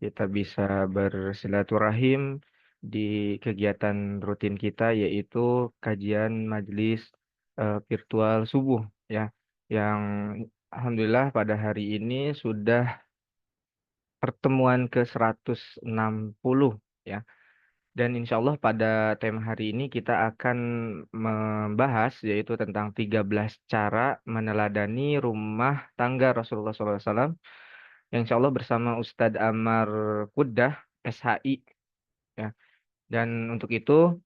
kita bisa bersilaturahim di kegiatan rutin kita, yaitu kajian majelis virtual subuh ya, yang alhamdulillah pada hari ini sudah pertemuan ke 160 ya. Dan insya Allah pada tema hari ini kita akan membahas yaitu tentang 13 cara meneladani rumah tangga Rasulullah SAW, yang insya Allah bersama Ustadz Amar Kudah, SHI ya. Dan untuk itu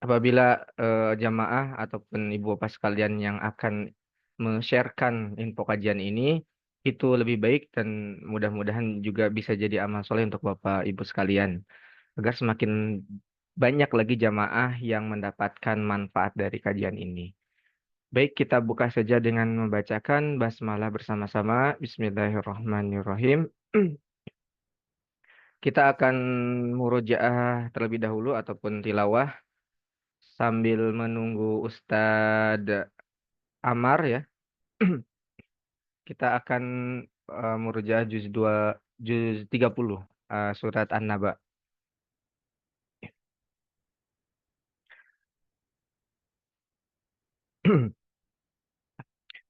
apabila jamaah ataupun ibu bapak sekalian yang akan men-sharekan info kajian ini, itu lebih baik dan mudah-mudahan juga bisa jadi amal soleh untuk bapak ibu sekalian, agar semakin banyak lagi jamaah yang mendapatkan manfaat dari kajian ini. Baik, kita buka saja dengan membacakan basmalah bersama-sama. Bismillahirrahmanirrahim. Kita akan murojaah terlebih dahulu ataupun tilawah sambil menunggu Ustadz Amar ya. Kita akan murojaah juz 2, juz 30 surat An-Naba.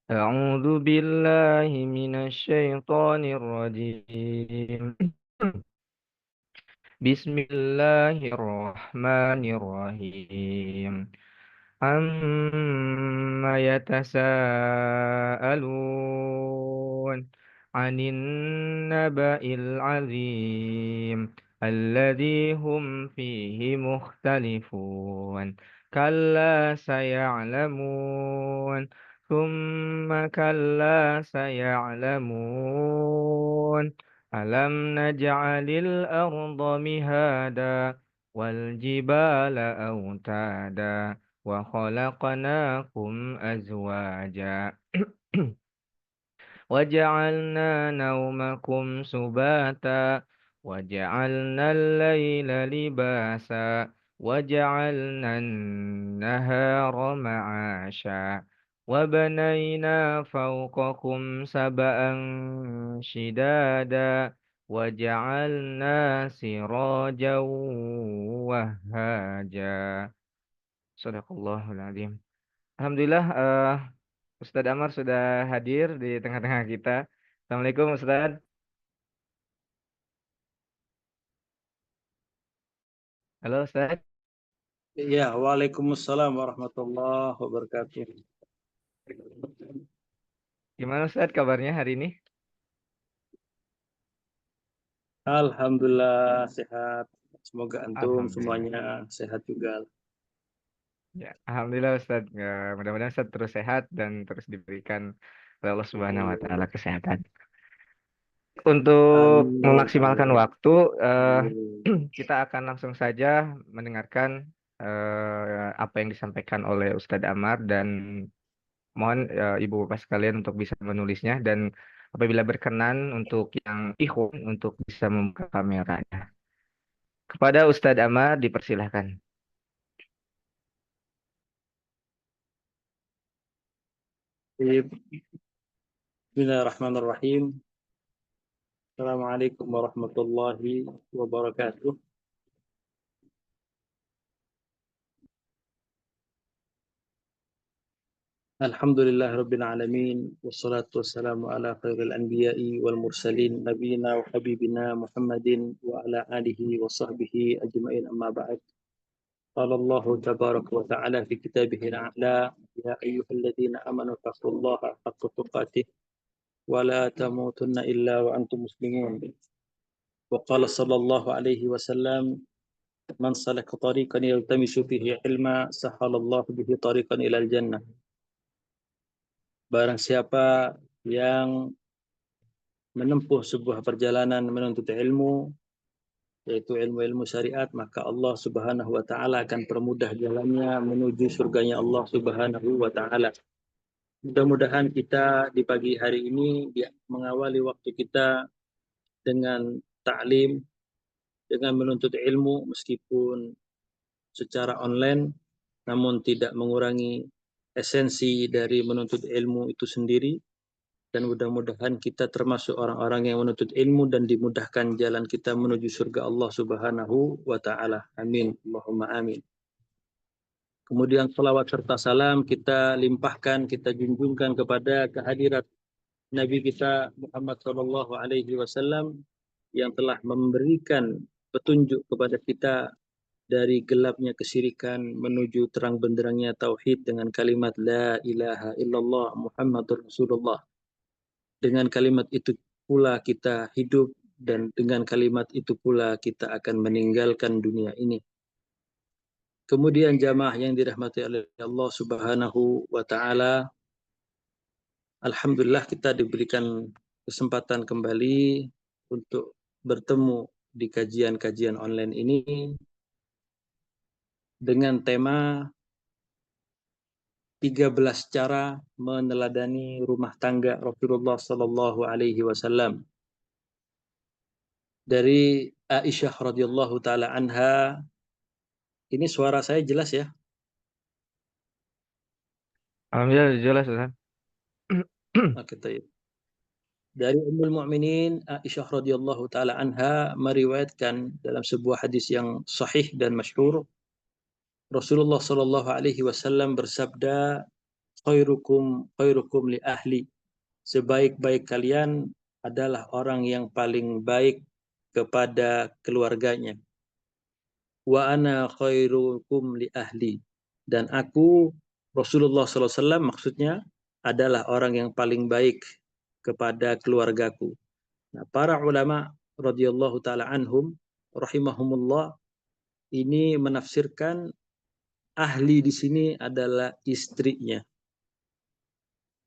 أعوذ بالله من الشيطان الرجيم. بسم الله الرحمن الرحيم. عما يتساءلون عن النبأ العظيم الذي هم فيه مختلفون كلا سيعلمون ثم كلا سيعلمون ألم نجعل الأرض مهادا والجبال أوتادا وخلقناكم أزواجا وجعلنا نومكم سباتا وجعلنا الليل لباسا وجعلنا النهار معاشا وبنينا فوقكم سبأ شدادا وجعلنا سراجا وهاجا. Sadaqallahul Azim. Alhamdulillah, Ustadz Amar sudah hadir di tengah-tengah kita. Assalamualaikum Ustadz. Halo Ustadz. Ya, waalaikumsalam warahmatullahi wabarakatuh. Gimana Ustadz kabarnya hari ini? Alhamdulillah sehat. Semoga antum Alhamdulillah. semuanya sehat juga. Ya, Alhamdulillah Ustadz. Ya, mudah-mudahan Ustadz terus sehat dan terus diberikan oleh Allah Subhanahu Wa Taala kesehatan. Untuk Amin, memaksimalkan amin, waktu, eh, amin. kita akan langsung saja mendengarkan apa yang disampaikan oleh Ustadz Amar, dan mohon ibu bapak sekalian untuk bisa menulisnya, dan apabila berkenan untuk yang ikhwan untuk bisa membuka kameranya. Kepada Ustadz Amar dipersilahkan. Bismillahirrahmanirrahim. Assalamualaikum warahmatullahi wabarakatuh. Alhamdulillah rabbil alamin. Wassalatu wassalamu ala khairil anbiya'i wal mursalin nabiyina wa habibina Muhammadin wa ala alihi wa sahbihi ajma'in amma ba'd. قال الله تبارك وتعالى في كتابه الأعلى يا أيها الذين آمنوا اتقوا الله حق تقاته ولا تموتن إلا وأنتم مسلمون وقال صلى الله عليه وسلم من سلك طريقا يلتمس فيه علما سهل الله به طريقا إلى الجنة. Barang siapa yang menempuh sebuah perjalanan menuntut ilmu, yaitu ilmu-ilmu syariat, maka Allah Subhanahu wa taala akan permudah jalannya menuju surganya Allah Subhanahu wa taala. Mudah-mudahan kita di pagi hari ini mengawali waktu kita dengan ta'lim, dengan menuntut ilmu meskipun secara online, namun tidak mengurangi esensi dari menuntut ilmu itu sendiri, dan mudah-mudahan kita termasuk orang-orang yang menuntut ilmu dan dimudahkan jalan kita menuju surga Allah Subhanahu wa taala. Amin. Allahumma amin. Kemudian salawat serta salam kita limpahkan, kita junjungkan kepada kehadirat Nabi kita Muhammad sallallahu alaihi wasallam yang telah memberikan petunjuk kepada kita dari gelapnya kesyirikan menuju terang benderangnya tauhid dengan kalimat la ilaha illallah Muhammadur Rasulullah. Dengan kalimat itu pula kita hidup dan dengan kalimat itu pula kita akan meninggalkan dunia ini. Kemudian jamaah yang dirahmati oleh Allah Subhanahu wa taala, alhamdulillah kita diberikan kesempatan kembali untuk bertemu di kajian-kajian online ini dengan tema 13 cara meneladani rumah tangga Rasulullah sallallahu alaihi wasallam. Dari Aisyah radhiyallahu taala anha, ini suara saya jelas ya? Alhamdulillah jelas Ustaz. Oke, tayyib. Dari Ummul Mukminin Aisyah radhiyallahu taala anha meriwayatkan dalam sebuah hadis yang sahih dan masyhur, Rasulullah sallallahu alaihi wasallam bersabda, khairukum li ahli. Sebaik-baik kalian adalah orang yang paling baik kepada keluarganya. Wa ana khairukum li ahli. Dan aku Rasulullah sallallahu alaihi wasallam maksudnya adalah orang yang paling baik kepada keluargaku. Nah, para ulama radhiyallahu taala anhum rahimahumullah ini menafsirkan ahli di sini adalah istrinya.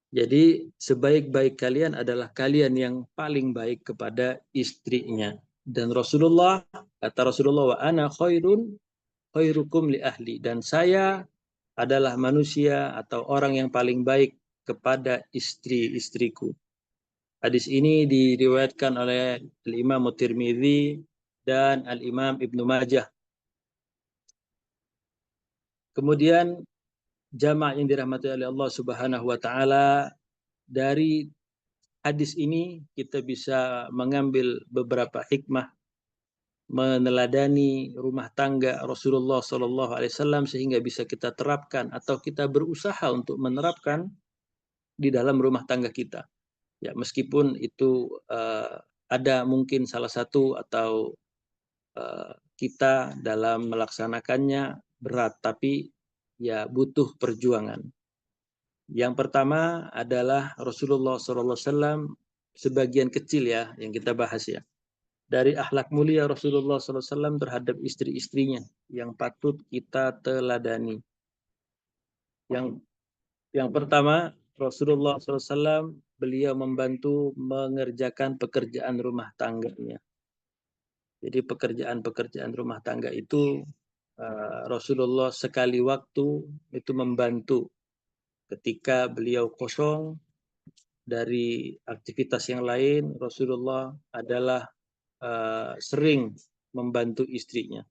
Jadi sebaik-baik kalian adalah kalian yang paling baik kepada istrinya. Dan Rasulullah, kata Rasulullah, wa ana khairukum li ahli. Dan saya adalah manusia atau orang yang paling baik kepada istri-istriku. Hadis ini diriwayatkan oleh Al-Imam Tirmidzi dan Al-Imam Ibnu Majah. Kemudian jamaah yang dirahmati oleh Allah Subhanahu wa taala, dari hadis ini kita bisa mengambil beberapa hikmah meneladani rumah tangga Rasulullah Sallallahu Alaihi Wasallam sehingga bisa kita terapkan atau kita berusaha untuk menerapkan di dalam rumah tangga kita. Ya, meskipun itu ada mungkin salah satu atau kita dalam melaksanakannya berat, tapi ya butuh perjuangan. Yang pertama adalah Rasulullah SAW, sebagian kecil ya yang kita bahas ya. Dari akhlak mulia Rasulullah SAW terhadap istri-istrinya yang patut kita teladani. Yang pertama, Rasulullah SAW beliau membantu mengerjakan pekerjaan rumah tangganya. Jadi pekerjaan-pekerjaan rumah tangga itu Rasulullah sekali waktu itu membantu ketika beliau kosong dari aktivitas yang lain. Rasulullah adalah sering membantu istrinya.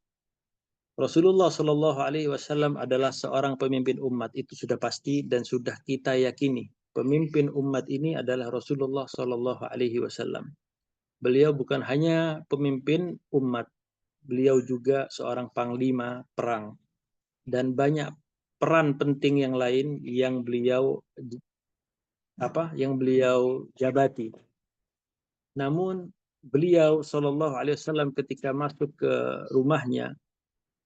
Rasulullah Shallallahu Alaihi Wasallam adalah seorang pemimpin umat, itu sudah pasti dan sudah kita yakini. Pemimpin umat ini adalah Rasulullah Shallallahu Alaihi Wasallam. Beliau bukan hanya pemimpin umat, beliau juga seorang panglima perang dan banyak peran penting yang lain yang beliau jabati. Namun beliau Shallallahu Alaihi Wasallam ketika masuk ke rumahnya,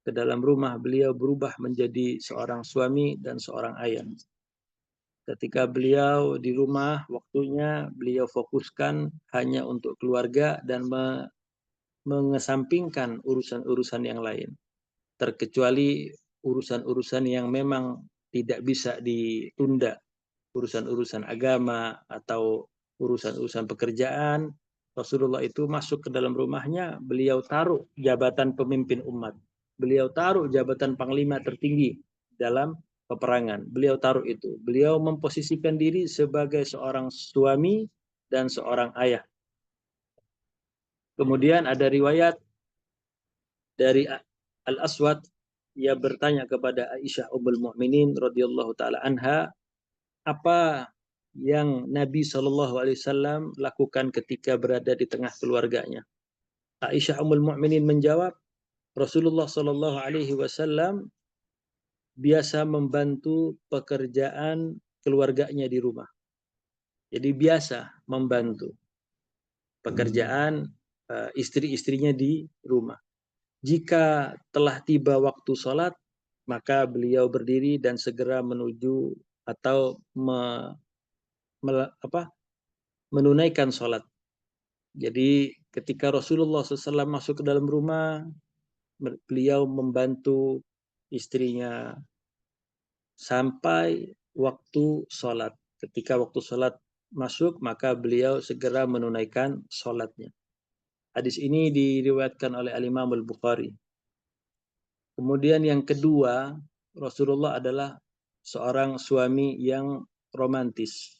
ke dalam rumah, beliau berubah menjadi seorang suami dan seorang ayah. Ketika beliau di rumah, waktunya beliau fokuskan hanya untuk keluarga dan mengesampingkan urusan-urusan yang lain. Terkecuali urusan-urusan yang memang tidak bisa ditunda, urusan-urusan agama atau urusan-urusan pekerjaan. Rasulullah itu masuk ke dalam rumahnya, beliau taruh jabatan pemimpin umat. Beliau taruh jabatan panglima tertinggi dalam peperangan. Beliau taruh itu. Beliau memposisikan diri sebagai seorang suami dan seorang ayah. Kemudian ada riwayat dari Al-Aswad, ia bertanya kepada Aisyah Ummul Mukminin radhiyallahu taala anha, apa yang Nabi SAW lakukan ketika berada di tengah keluarganya. Aisyah Ummul Mukminin menjawab, Rasulullah SAW biasa membantu pekerjaan keluarganya di rumah. Jadi biasa membantu pekerjaan istri-istrinya di rumah. Jika telah tiba waktu sholat, maka beliau berdiri dan segera menuju atau menunaikan sholat. Jadi ketika Rasulullah SAW masuk ke dalam rumah, beliau membantu istrinya sampai waktu sholat. Ketika waktu sholat masuk, maka beliau segera menunaikan sholatnya. Hadis ini diriwayatkan oleh Al-Imam Al-Bukhari. Kemudian yang kedua, Rasulullah adalah seorang suami yang romantis.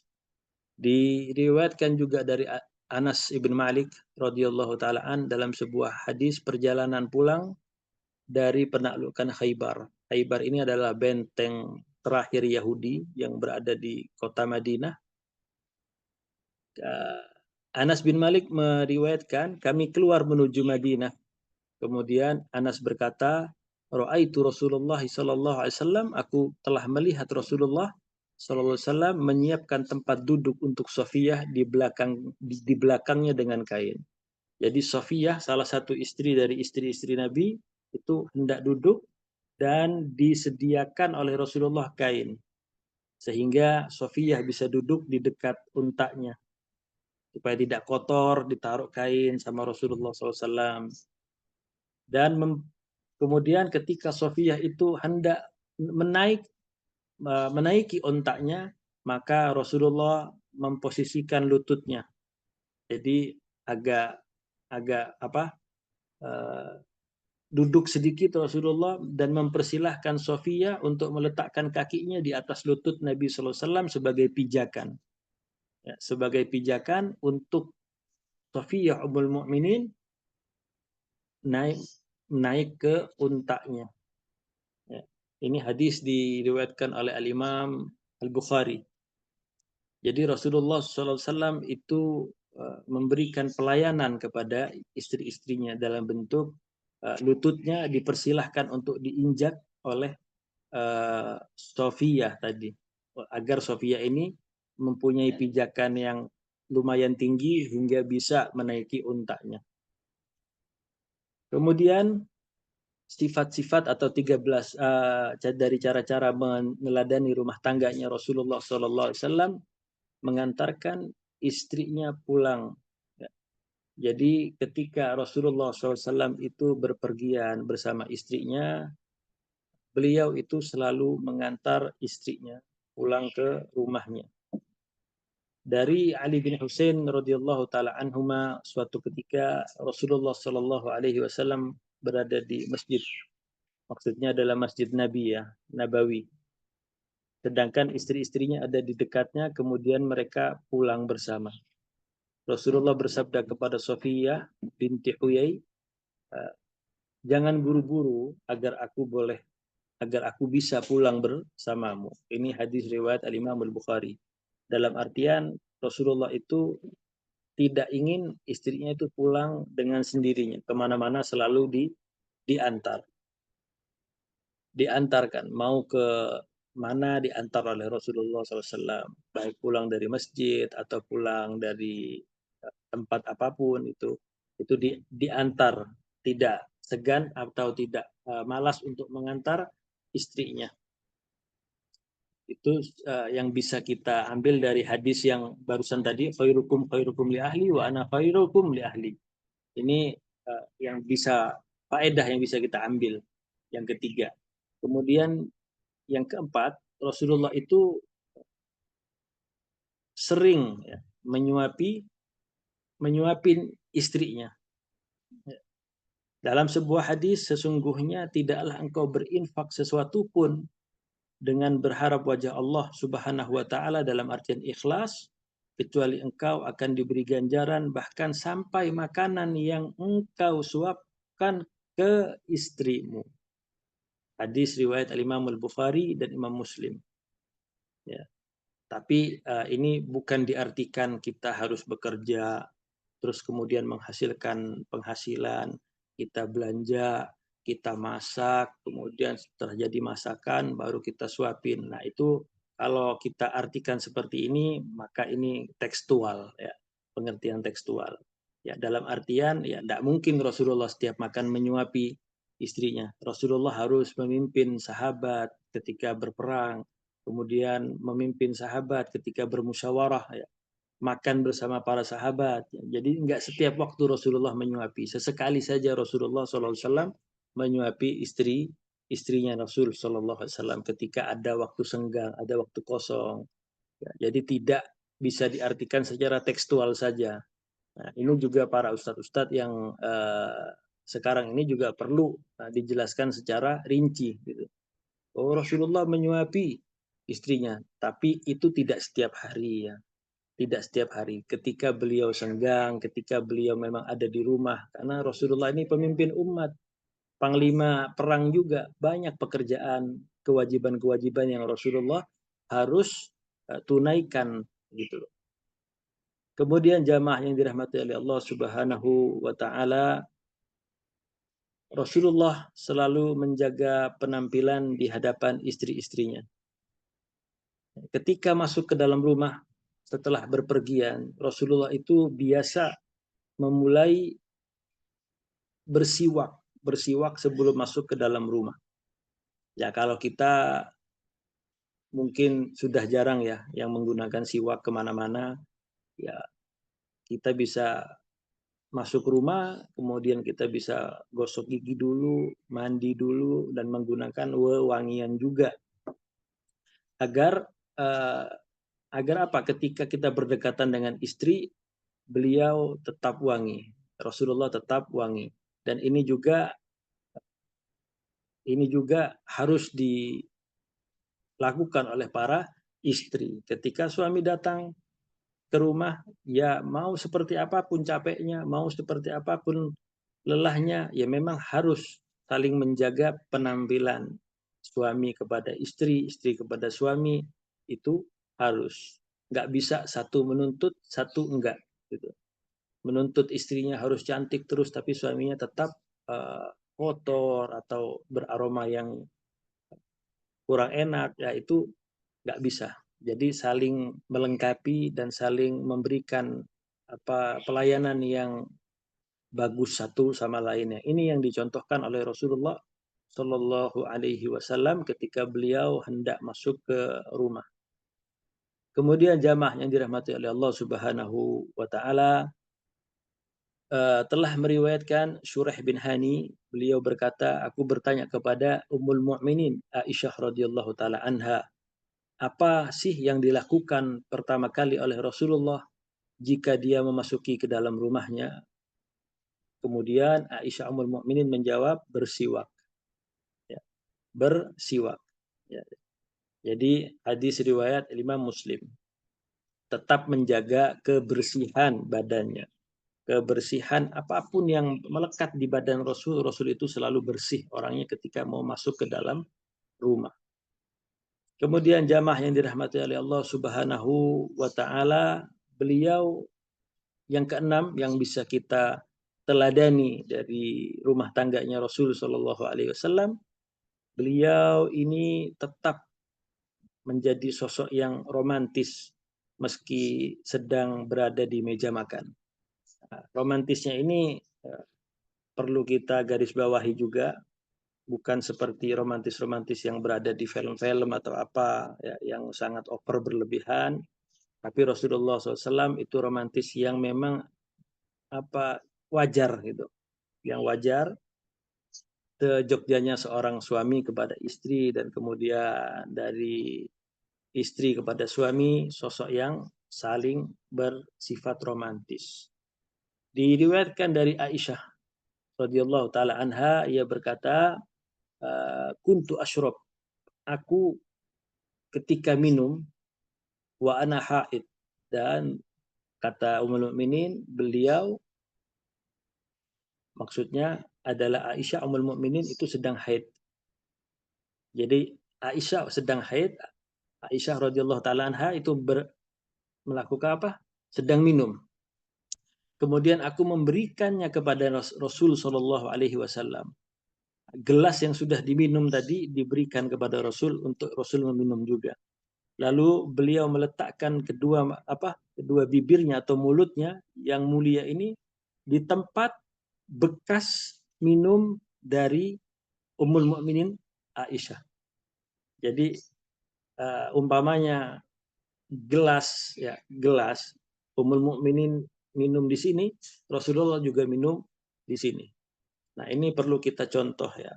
Diriwayatkan juga dari Anas ibn Malik radhiyallahu taalaan dalam sebuah hadis perjalanan pulang dari penaklukan Khaybar. Khaybar ini adalah benteng terakhir Yahudi yang berada di kota Madinah. Anas bin Malik meriwayatkan, kami keluar menuju Madinah. Kemudian Anas berkata, Ra'aitu Rasulullah sallallahu alaihi wasallam, aku telah melihat Rasulullah sallallahu alaihi wasallam menyiapkan tempat duduk untuk Safiyah di belakangnya dengan kain. Jadi Safiyah, salah satu istri dari istri-istri Nabi, itu hendak duduk dan disediakan oleh Rasulullah kain. Sehingga Safiyah bisa duduk di dekat untanya. Supaya tidak kotor, ditaruh kain sama Rasulullah SAW. Dan kemudian ketika Safiyah itu hendak menaiki ontaknya, maka Rasulullah memposisikan lututnya. Jadi agak duduk sedikit Rasulullah dan mempersilahkan Safiyah untuk meletakkan kakinya di atas lutut Nabi sallallahu alaihi wasallam sebagai pijakan. Ya, sebagai pijakan untuk Safiyah Ummul Mukminin naik ke untaknya. Ya. Ini hadis diriwayatkan oleh Al-Imam Al-Bukhari. Jadi Rasulullah SAW itu memberikan pelayanan kepada istri-istrinya dalam bentuk lututnya dipersilahkan untuk diinjak oleh Sofia tadi, agar Sofia ini mempunyai pijakan yang lumayan tinggi hingga bisa menaiki untanya. Kemudian sifat-sifat atau 13 dari cara-cara meneladani rumah tangganya Rasulullah SAW mengantarkan istrinya pulang. Jadi ketika Rasulullah SAW itu berpergian bersama istrinya, beliau itu selalu mengantar istrinya pulang ke rumahnya. Dari Ali bin Husain radhiyallahu taala anhuma, suatu ketika Rasulullah sallallahu alaihi wasallam berada di masjid. Maksudnya adalah Masjid Nabi ya, Nabawi. Sedangkan istri-istrinya ada di dekatnya, kemudian mereka pulang bersama. Rasulullah bersabda kepada Safiyah binti Huyai, jangan buru-buru agar aku bisa pulang bersamamu. Ini hadis riwayat Al-Imam Al-Bukhari. Dalam artian Rasulullah itu tidak ingin istrinya itu pulang dengan sendirinya. Kemana-mana selalu diantarkan. Mau ke mana diantar oleh Rasulullah SAW. Baik pulang dari masjid atau pulang dari tempat apapun itu diantar. Tidak segan atau tidak malas untuk mengantar istrinya. Itu yang bisa kita ambil dari hadis yang barusan tadi, khairukum khairukum li ahli wa ana khairukum li ahli. Ini yang bisa faedah yang bisa kita ambil. Yang ketiga. Kemudian yang keempat, Rasulullah itu sering ya, menyuapin istrinya. Dalam sebuah hadis, sesungguhnya tidaklah engkau berinfak sesuatu pun dengan berharap wajah Allah Subhanahu wa taala dalam artian ikhlas, kecuali engkau akan diberi ganjaran bahkan sampai makanan yang engkau suapkan ke istrimu. Hadis riwayat Al-Imam Al-Bukhari dan Imam Muslim. Ya. Tapi ini bukan diartikan kita harus bekerja, terus kemudian menghasilkan penghasilan, kita belanja, kita masak, kemudian setelah jadi masakan baru kita suapin. Nah itu kalau kita artikan seperti ini, maka ini tekstual, ya, pengertian tekstual. Ya, dalam artian ya tidak mungkin Rasulullah setiap makan menyuapi istrinya. Rasulullah harus memimpin sahabat ketika berperang, kemudian memimpin sahabat ketika bermusyawarah, ya, makan bersama para sahabat. Jadi enggak setiap waktu Rasulullah menyuapi. Sesekali saja Rasulullah SAW menyuapi istrinya Rasul SAW ketika ada waktu senggang, ada waktu kosong. Ya, jadi tidak bisa diartikan secara tekstual saja. Nah, ini juga para ustadz-ustadz yang sekarang ini juga perlu dijelaskan secara rinci. Gitu. Oh, Rasulullah menyuapi istrinya, tapi itu tidak setiap hari, ya. Tidak setiap hari. Ketika beliau senggang, ketika beliau memang ada di rumah, karena Rasulullah ini pemimpin umat, panglima perang juga, banyak pekerjaan, kewajiban-kewajiban yang Rasulullah harus tunaikan gitu. Kemudian jamaah yang dirahmati oleh Allah Subhanahu wa taala, Rasulullah selalu menjaga penampilan di hadapan istri-istrinya. Ketika masuk ke dalam rumah setelah berpergian, Rasulullah itu biasa memulai bersiwak sebelum masuk ke dalam rumah. Ya kalau kita mungkin sudah jarang ya yang menggunakan siwak kemana-mana, ya kita bisa masuk rumah, kemudian kita bisa gosok gigi dulu, mandi dulu, dan menggunakan wewangian juga agar uh, agar apa? Ketika kita berdekatan dengan istri, beliau tetap wangi, Rasulullah tetap wangi, dan ini juga harus dilakukan oleh para istri. Ketika suami datang ke rumah, ya mau seperti apapun capeknya, mau seperti apapun lelahnya, ya memang harus saling menjaga penampilan suami kepada istri, istri kepada suami, itu harus. Nggak bisa satu menuntut, satu enggak. Gitu. Menuntut istrinya harus cantik terus, tapi suaminya tetap kotor atau beraroma yang kurang enak, ya itu nggak bisa. Jadi saling melengkapi dan saling memberikan pelayanan yang bagus satu sama lainnya. Ini yang dicontohkan oleh Rasulullah Shallallahu Alaihi Wasallam ketika beliau hendak masuk ke rumah. Kemudian jamaah yang dirahmati oleh Allah Subhanahu Wa Taala telah meriwayatkan Syurah bin Hani, beliau berkata, aku bertanya kepada Ummul Mukminin Aisyah radhiyallahu taala anha, apa sih yang dilakukan pertama kali oleh Rasulullah jika dia memasuki ke dalam rumahnya? Kemudian Aisyah Ummul Mukminin menjawab, bersiwak. Ya, bersiwak. Ya. Jadi hadis riwayat Imam Muslim. Tetap menjaga kebersihan badannya. Kebersihan apapun yang melekat di badan Rasul, Rasul itu selalu bersih orangnya ketika mau masuk ke dalam rumah. Kemudian jamaah yang dirahmati oleh Allah Subhanahu wa taala, beliau yang keenam yang bisa kita teladani dari rumah tangganya Rasul Shallallahu Alaihi Wasallam, beliau ini tetap menjadi sosok yang romantis meski sedang berada di meja makan. Nah, romantisnya ini perlu kita garis bawahi juga, bukan seperti romantis-romantis yang berada di film-film atau apa ya, yang sangat over berlebihan. Tapi Rasulullah SAW itu romantis yang memang wajar gitu, yang wajar. Jogjanya seorang suami kepada istri dan kemudian dari istri kepada suami, sosok yang saling bersifat romantis. Diriwayatkan dari Aisyah radhiyallahu taala anha, ia berkata, kuntu asyrab, aku ketika minum, wa ana haid, dan kata Ummul Mukminin, beliau maksudnya adalah Aisyah Ummul Mukminin itu sedang haid. Jadi Aisyah sedang haid, Aisyah radhiyallahu taala anha itu melakukan apa? Sedang minum. Kemudian aku memberikannya kepada Rasul Shallallahu Alaihi Wasallam. Gelas yang sudah diminum tadi diberikan kepada Rasul untuk Rasul meminum juga. Lalu beliau meletakkan kedua bibirnya atau mulutnya yang mulia ini di tempat bekas minum dari Ummul Mukminin Aisyah. Jadi umpamanya gelas Ummul Mukminin minum di sini, Rasulullah juga minum di sini. Nah, ini perlu kita contoh ya.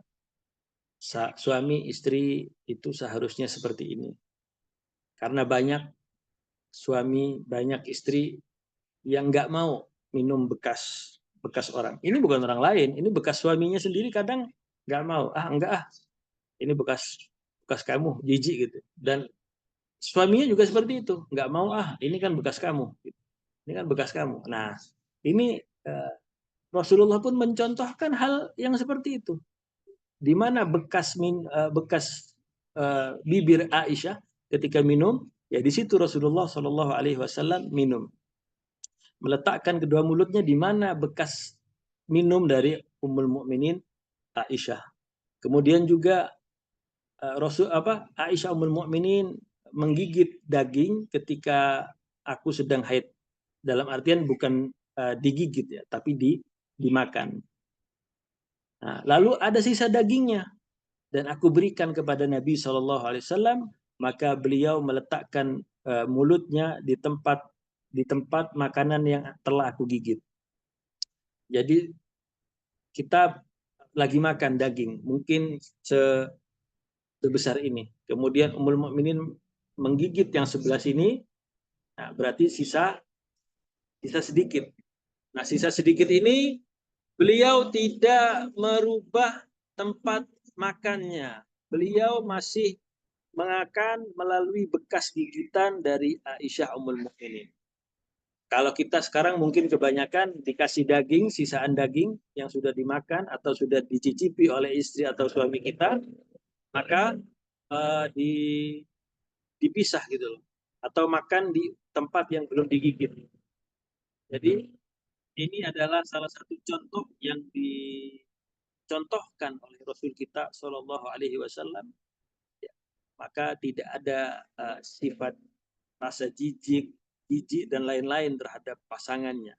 Suami istri itu seharusnya seperti ini. Karena banyak suami, banyak istri yang nggak mau minum bekas orang. Ini bukan orang lain, ini bekas suaminya sendiri kadang nggak mau. Enggak ini bekas kamu, jijik gitu. Dan suaminya juga seperti itu, nggak mau ini kan bekas kamu. Ini kan bekas kamu. Nah, ini Rasulullah pun mencontohkan hal yang seperti itu. Di mana bekas bibir Aisyah ketika minum, ya di situ Rasulullah Shallallahu Alaihi Wasallam minum. Meletakkan kedua mulutnya di mana bekas minum dari Ummul Mukminin Aisyah. Kemudian juga Aisyah Ummul Mukminin menggigit daging ketika aku sedang haid. Dalam artian bukan digigit ya, tapi dimakan. Nah, lalu ada sisa dagingnya dan aku berikan kepada Nabi Shallallahu Alaihi Wasallam, maka beliau meletakkan mulutnya di tempat makanan yang telah aku gigit. Jadi kita lagi makan daging, mungkin sebesar ini. Kemudian Ummul Mukminin menggigit yang sebelah sini, nah berarti sisa sedikit. Nah, sisa sedikit ini beliau tidak merubah tempat makannya. Beliau masih mengakan melalui bekas gigitan dari Aisyah Ummul Mukminin. Kalau kita sekarang mungkin kebanyakan dikasih daging, sisaan daging yang sudah dimakan atau sudah dicicipi oleh istri atau suami kita, maka dipisah gitu loh. Atau makan di tempat yang belum digigit. Jadi ini adalah salah satu contoh yang dicontohkan oleh Rasul kita Shallallahu Alaihi Wasallam. Ya, maka tidak ada sifat rasa jijik dan lain-lain terhadap pasangannya.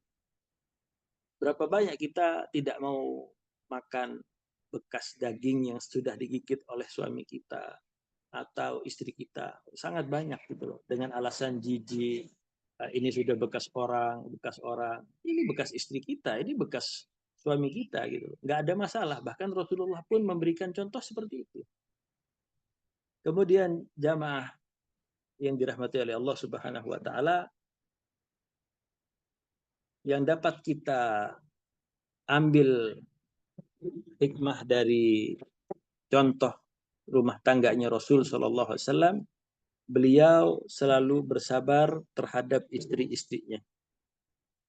Berapa banyak kita tidak mau makan bekas daging yang sudah digigit oleh suami kita atau istri kita, sangat banyak gitu loh, dengan alasan jijik, ini sudah bekas orang, ini bekas istri kita, ini bekas suami kita gitu, nggak ada masalah. Bahkan Rasulullah pun memberikan contoh seperti itu. Kemudian jamaah yang dirahmati oleh Allah Subhanahu wa taala, yang dapat kita ambil hikmah dari contoh rumah tangganya Rasul Shallallahu Alaihi Wasallam, beliau selalu bersabar terhadap istri-istrinya.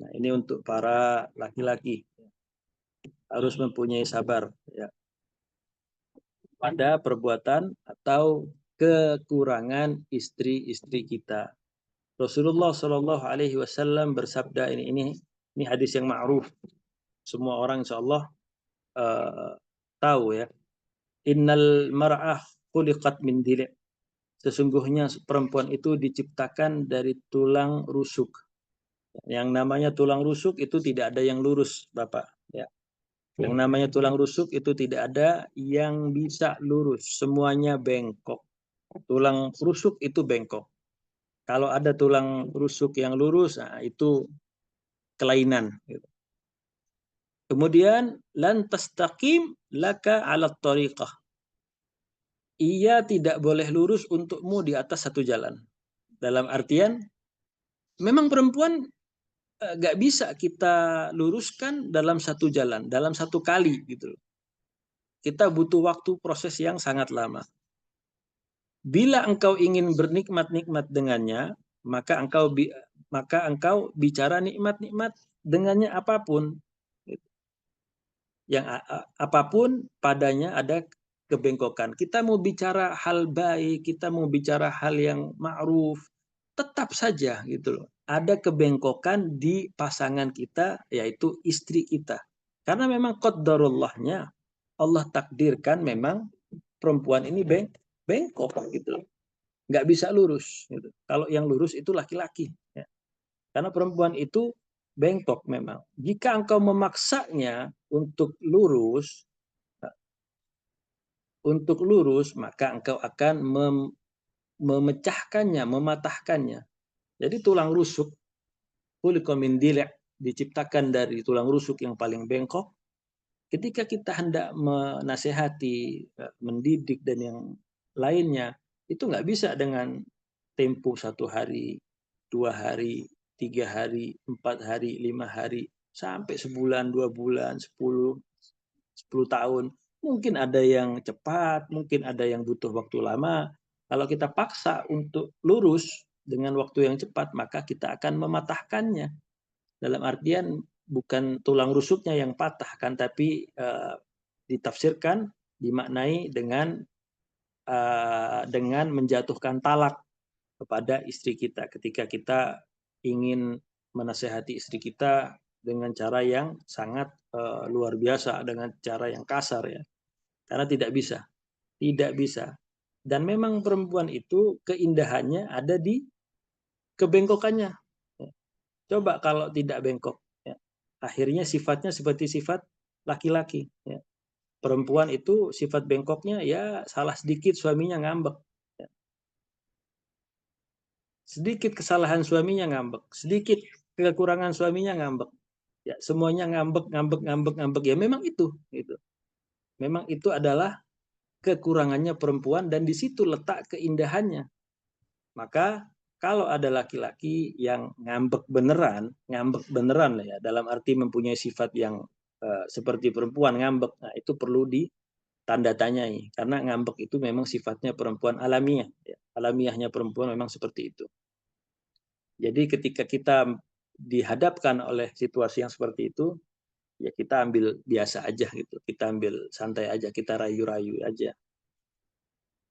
Nah, ini untuk para laki-laki harus mempunyai sabar ya, pada perbuatan atau kekurangan istri-istri kita. Rasulullah Shallallahu Alaihi Wasallam bersabda, ini hadis yang ma'ruf, semua orang insyaallah tahu ya. Innal mar'ah khuliqat min dili'. Sesungguhnya perempuan itu diciptakan dari tulang rusuk. Yang namanya tulang rusuk itu tidak ada yang lurus, Bapak. Ya. Yang namanya tulang rusuk itu tidak ada yang bisa lurus. Semuanya bengkok. Tulang rusuk itu bengkok. Kalau ada tulang rusuk yang lurus, nah itu kelainan. Kemudian, lan tastaqim laka ala tariqah. Ia tidak boleh lurus untukmu di atas satu jalan. Dalam artian, memang perempuan gak bisa kita luruskan dalam satu jalan, dalam satu kali gitu. Kita butuh waktu proses yang sangat lama. Bila engkau ingin bernikmat-nikmat dengannya, maka engkau bicara nikmat-nikmat dengannya apapun. Yang apapun padanya ada kebengkokan. Kita mau bicara hal baik, kita mau bicara hal yang ma'ruf, tetap saja gitu loh. Ada kebengkokan di pasangan kita, yaitu istri kita. Karena memang qaddarullahnya, Allah takdirkan memang perempuan ini bengkok gitu loh. Nggak bisa lurus. Gitu. Kalau yang lurus itu laki-laki. Ya. Karena perempuan itu bengkok memang. Jika engkau memaksanya untuk lurus, maka engkau akan memecahkannya, mematahkannya. Jadi tulang rusuk, khuliqa min dili', diciptakan dari tulang rusuk yang paling bengkok. Ketika kita hendak menasehati, mendidik dan yang lainnya, itu nggak bisa dengan tempo 1 hari, 2 hari, 3 hari, 4 hari, 5 hari, sampai sebulan, 2 bulan, 10 tahun. Mungkin ada yang cepat, mungkin ada yang butuh waktu lama. Kalau kita paksa untuk lurus dengan waktu yang cepat, maka kita akan mematahkannya. Dalam artian bukan tulang rusuknya yang patah kan, tapi ditafsirkan, dimaknai dengan menjatuhkan talak kepada istri kita ketika kita ingin menasehati istri kita dengan cara yang sangat luar biasa, dengan cara yang kasar ya. Karena tidak bisa. Dan memang perempuan itu keindahannya ada di kebengkokannya. Coba kalau tidak bengkok, ya. Akhirnya sifatnya seperti sifat laki-laki. Ya. Perempuan itu sifat bengkoknya ya salah sedikit suaminya ngambek. Ya. Sedikit kesalahan suaminya ngambek, sedikit kekurangan suaminya ngambek. Ya, semuanya ngambek, ngambek, ngambek, ngambek. Ya memang itu, gitu. Memang itu adalah kekurangannya perempuan dan di situ letak keindahannya. Maka kalau ada laki-laki yang ngambek beneran lah ya, dalam arti mempunyai sifat yang seperti perempuan ngambek, nah itu perlu ditanda tanyai karena ngambek itu memang sifatnya perempuan alamiah, ya. Alamiahnya perempuan memang seperti itu. Jadi ketika kita dihadapkan oleh situasi yang seperti itu, ya kita ambil biasa aja gitu, kita ambil santai aja, kita rayu-rayu aja.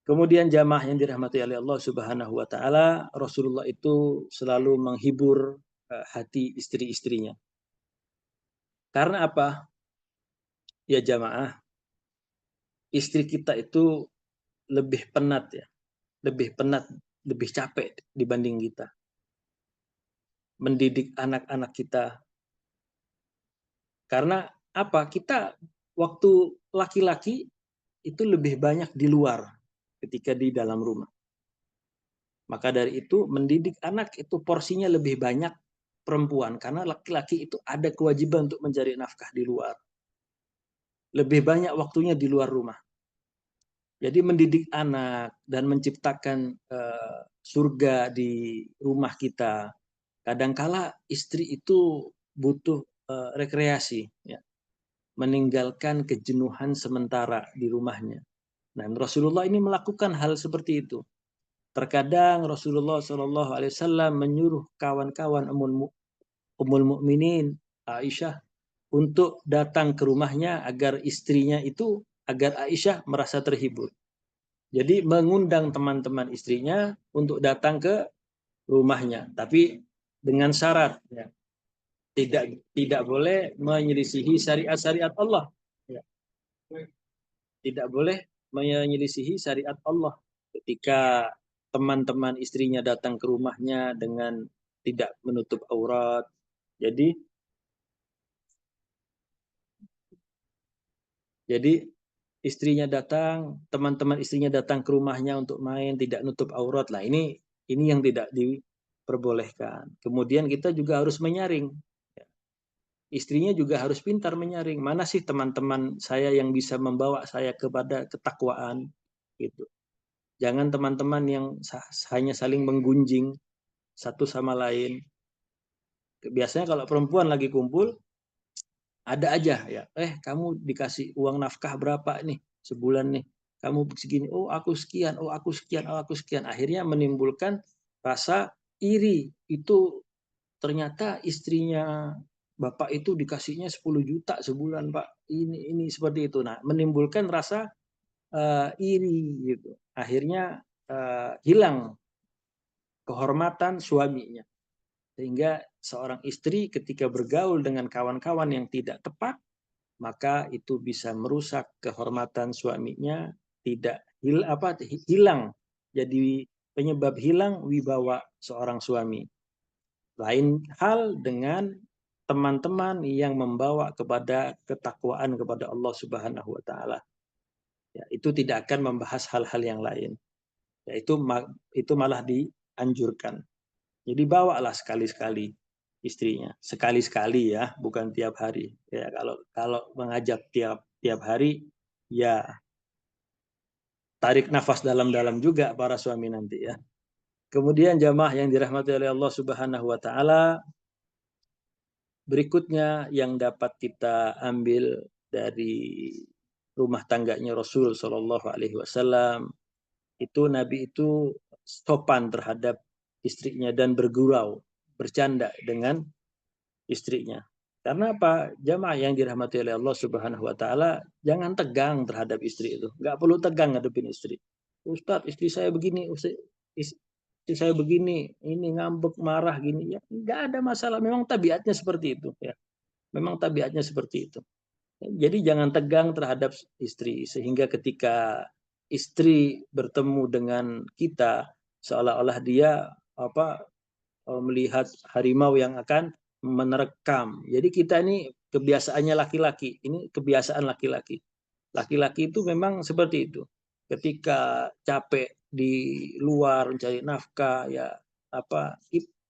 Kemudian jamaah yang dirahmati oleh Allah Subhanahu wa taala, Rasulullah itu selalu menghibur hati istri-istrinya. Karena apa? Ya jamaah, istri kita itu lebih penat ya, lebih penat, lebih capek dibanding kita. Mendidik anak-anak kita. Karena apa? Kita waktu laki-laki itu lebih banyak di luar ketika di dalam rumah. Maka dari itu mendidik anak itu porsinya lebih banyak perempuan karena laki-laki itu ada kewajiban untuk mencari nafkah di luar. Lebih banyak waktunya di luar rumah. Jadi mendidik anak dan menciptakan surga di rumah kita. Kadangkala istri itu butuh rekreasi, ya. Meninggalkan kejenuhan sementara di rumahnya. Dan Rasulullah ini melakukan hal seperti itu. Terkadang Rasulullah SAW menyuruh kawan-kawan Ummul Mukminin Aisyah untuk datang ke rumahnya agar istrinya itu, agar Aisyah merasa terhibur. Jadi mengundang teman-teman istrinya untuk datang ke rumahnya, tapi dengan syarat, ya. Tidak boleh menyelisihi syariat-syariat Allah. Ya. Tidak boleh menyelisihi syariat Allah. Ketika teman-teman istrinya datang ke rumahnya dengan tidak menutup aurat. Jadi istrinya datang, teman-teman istrinya datang ke rumahnya untuk main, tidak nutup aurat lah. Ini yang tidak diperbolehkan. Kemudian kita juga harus menyaring. Istrinya juga harus pintar menyaring. Mana sih teman-teman saya yang bisa membawa saya kepada ketakwaan, gitu. Jangan teman-teman yang hanya saling menggunjing satu sama lain. Biasanya kalau perempuan lagi kumpul, ada aja ya. Kamu dikasih uang nafkah berapa nih sebulan nih? Kamu segini. Oh aku sekian. Oh aku sekian. Oh aku sekian. Akhirnya menimbulkan rasa iri. Itu ternyata istrinya bapak itu dikasihnya 10 juta sebulan pak. Ini seperti itu. Nah menimbulkan rasa iri gitu. Akhirnya hilang kehormatan suaminya. Sehingga seorang istri ketika bergaul dengan kawan-kawan yang tidak tepat, maka itu bisa merusak kehormatan suaminya, tidak hilang. Jadi penyebab hilang wibawa seorang suami. Lain hal dengan teman-teman yang membawa kepada ketakwaan kepada Allah Subhanahu wa taala. Ya, itu tidak akan membahas hal-hal yang lain. Ya, itu malah dianjurkan. Jadi bawalah sekali-sekali istrinya, sekali-sekali ya, bukan tiap hari. Ya, kalau mengajak tiap hari, ya tarik nafas dalam-dalam juga para suami nanti ya. Kemudian jamaah yang dirahmati oleh Allah Subhanahu wa taala, berikutnya yang dapat kita ambil dari rumah tangganya Rasul Shallallahu Alaihi Wasallam itu Nabi itu sopan terhadap istrinya dan bergurau, bercanda dengan istrinya. Karena apa? Jamaah yang dirahmati oleh Allah Subhanahu wa taala, jangan tegang terhadap istri itu. Enggak perlu tegang ngadepin istri. Ustadz, istri saya begini, istri saya begini, ini ngambek, marah gini. Ya, enggak ada masalah. Memang tabiatnya seperti itu ya. Memang tabiatnya seperti itu. Jadi jangan tegang terhadap istri sehingga ketika istri bertemu dengan kita seolah-olah dia melihat harimau yang akan menerkam. Jadi kita ini kebiasaannya laki-laki. Ini kebiasaan laki-laki. Laki-laki itu memang seperti itu. Ketika capek di luar mencari nafkah, ya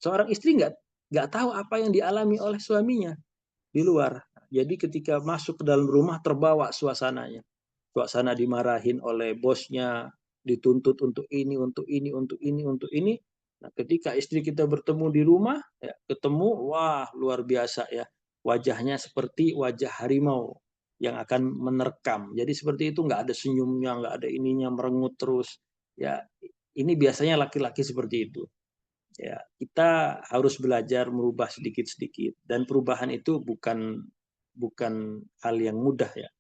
seorang istri nggak tahu apa yang dialami oleh suaminya di luar. Jadi ketika masuk ke dalam rumah terbawa suasananya. Suasana dimarahin oleh bosnya, dituntut untuk ini, untuk ini, untuk ini, untuk ini. Nah, ketika istri kita bertemu di rumah, ya, ketemu, wah luar biasa ya. Wajahnya seperti wajah harimau yang akan menerkam. Jadi seperti itu, nggak ada senyumnya, nggak ada ininya, merengut terus. Ya, ini biasanya laki-laki seperti itu. Ya, kita harus belajar merubah sedikit-sedikit dan perubahan itu bukan hal yang mudah ya.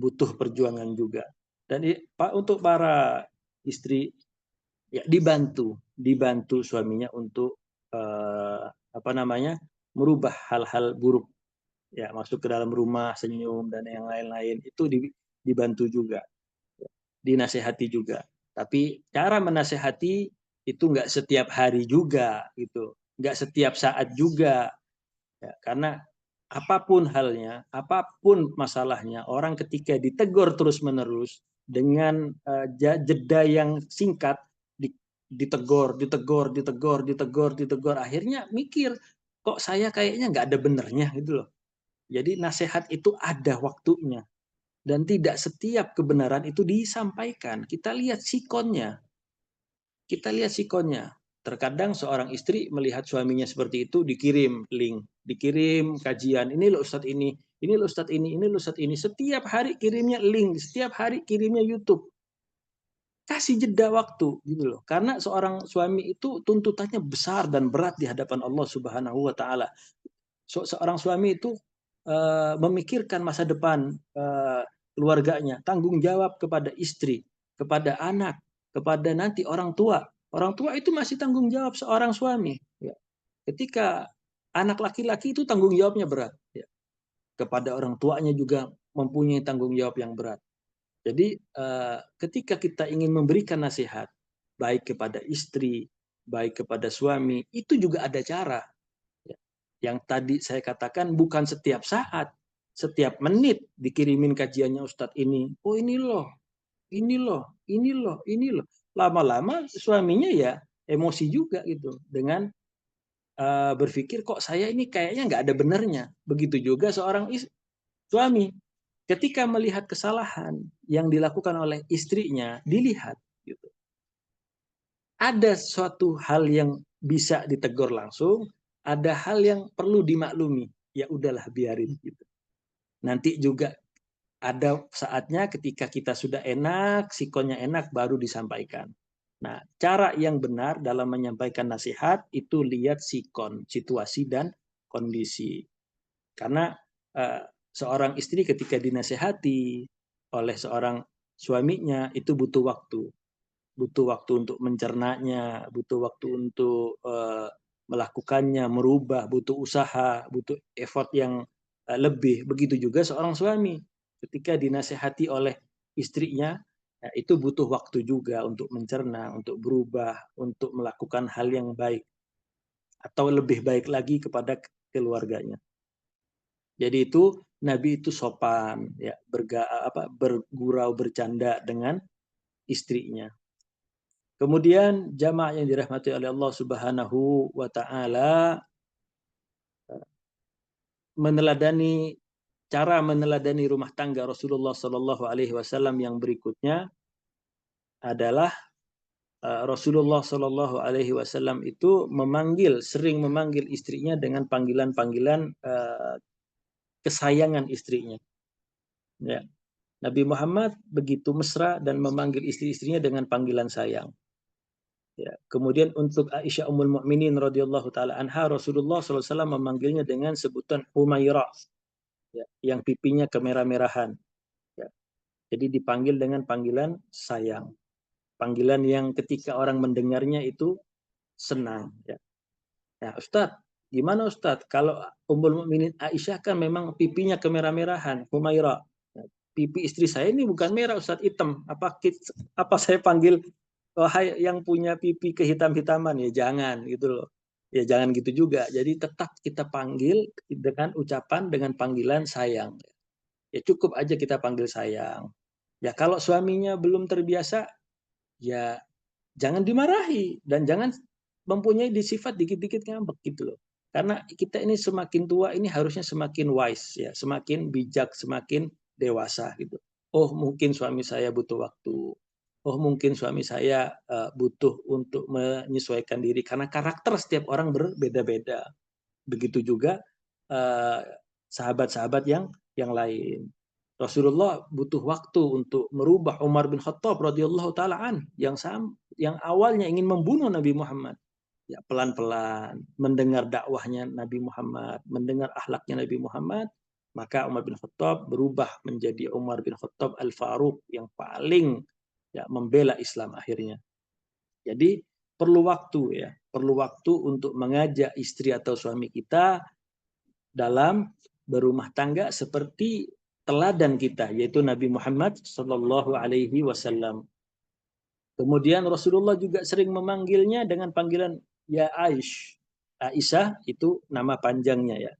Butuh perjuangan juga. Dan untuk para istri ya dibantu suaminya untuk merubah hal-hal buruk ya, masuk ke dalam rumah senyum dan yang lain-lain itu dibantu juga, dinasehati juga. Tapi cara menasehati itu nggak setiap hari juga gitu, nggak setiap saat juga ya, karena apapun halnya, apapun masalahnya, orang ketika ditegur terus-menerus dengan jeda yang singkat, ditegur, ditegur, ditegur, ditegur, ditegur, akhirnya mikir, kok saya kayaknya nggak ada benernya gitu loh. Jadi nasihat itu ada waktunya dan tidak setiap kebenaran itu disampaikan. Kita lihat sikonnya. Kita lihat sikonnya. Terkadang seorang istri melihat suaminya seperti itu, dikirim link, dikirim kajian. Ini loh Ustadz ini loh Ustadz ini loh Ustadz ini. Setiap hari kirimnya link, setiap hari kirimnya YouTube. Kasih jeda waktu gitu loh. Karena seorang suami itu tuntutannya besar dan berat di hadapan Allah Subhanahu wa taala. Seorang suami itu memikirkan masa depan keluarganya, tanggung jawab kepada istri, kepada anak, kepada nanti orang tua. Orang tua itu masih tanggung jawab seorang suami. Ya. Ketika anak laki-laki itu tanggung jawabnya berat. Ya. Kepada orang tuanya juga mempunyai tanggung jawab yang berat. Jadi ketika kita ingin memberikan nasihat, baik kepada istri, baik kepada suami, itu juga ada cara. Yang tadi saya katakan bukan setiap saat, setiap menit dikirimin kajiannya Ustadz ini. Oh ini loh, ini loh, ini loh, ini loh. Lama-lama suaminya ya emosi juga gitu dengan berpikir kok saya ini kayaknya nggak ada benernya. Begitu juga seorang suami ketika melihat kesalahan yang dilakukan oleh istrinya dilihat gitu. Ada suatu hal yang bisa ditegur langsung, ada hal yang perlu dimaklumi. Ya udahlah biarin gitu. Nanti juga ada saatnya ketika kita sudah enak, sikonnya enak baru disampaikan. Nah, cara yang benar dalam menyampaikan nasihat itu lihat sikon, situasi dan kondisi. Karena seorang istri ketika dinasehati oleh seorang suaminya itu butuh waktu untuk mencernanya, butuh waktu untuk melakukannya, merubah, butuh usaha, butuh effort yang lebih. Begitu juga seorang suami ketika dinasehati oleh istrinya, ya, itu butuh waktu juga untuk mencerna, untuk berubah, untuk melakukan hal yang baik atau lebih baik lagi kepada keluarganya. Jadi itu Nabi itu sopan, ya, bergurau bercanda dengan istrinya. Kemudian jamaah yang dirahmati oleh Allah Subhanahu wa taala, meneladani cara meneladani rumah tangga Rasulullah Shallallahu alaihi wasallam yang berikutnya adalah Rasulullah Shallallahu alaihi wasallam itu sering memanggil istrinya dengan panggilan-panggilan kesayangan istrinya. Ya. Nabi Muhammad begitu mesra dan memanggil istri-istrinya dengan panggilan sayang. Ya. Kemudian untuk Aisyah Ummul Mukminin radhiyallahu taala anha, Rasulullah SAW memanggilnya dengan sebutan Humaira, ya, yang pipinya kemerah-merahan. Ya. Jadi dipanggil dengan panggilan sayang, panggilan yang ketika orang mendengarnya itu senang. Ya. Nah, Ustadz, gimana Ustadz? Kalau Ummul Mukminin Aisyah kan memang pipinya kemerah-merahan, Humaira. Ya, pipi istri saya ini bukan merah, Ustadz, hitam. Apa saya panggil wahai yang punya pipi kehitam-hitaman? Ya jangan gitu loh. Ya jangan gitu juga. Jadi tetap kita panggil dengan ucapan, dengan panggilan sayang. Ya cukup aja kita panggil sayang. Ya kalau suaminya belum terbiasa, ya jangan dimarahi dan jangan mempunyai sifat dikit-dikit ngambek gitu loh. Karena kita ini semakin tua ini harusnya semakin wise ya, semakin bijak, semakin dewasa gitu. Oh, mungkin suami saya butuh waktu. Oh, mungkin suami saya butuh untuk menyesuaikan diri karena karakter setiap orang berbeda-beda. Begitu juga uh, sahabat-sahabat yang lain. Rasulullah butuh waktu untuk merubah Umar bin Khattab radhiyallahu taala yang awalnya ingin membunuh Nabi Muhammad. Ya pelan-pelan mendengar dakwahnya Nabi Muhammad, mendengar akhlaknya Nabi Muhammad, maka Umar bin Khattab berubah menjadi Umar bin Khattab Al-Faruq yang paling ya membela Islam akhirnya. Jadi perlu waktu ya, perlu waktu untuk mengajak istri atau suami kita dalam berumah tangga seperti teladan kita yaitu Nabi Muhammad Shallallahu Alaihi Wasallam. Kemudian Rasulullah juga sering memanggilnya dengan panggilan ya Aish. Aisyah itu nama panjangnya ya,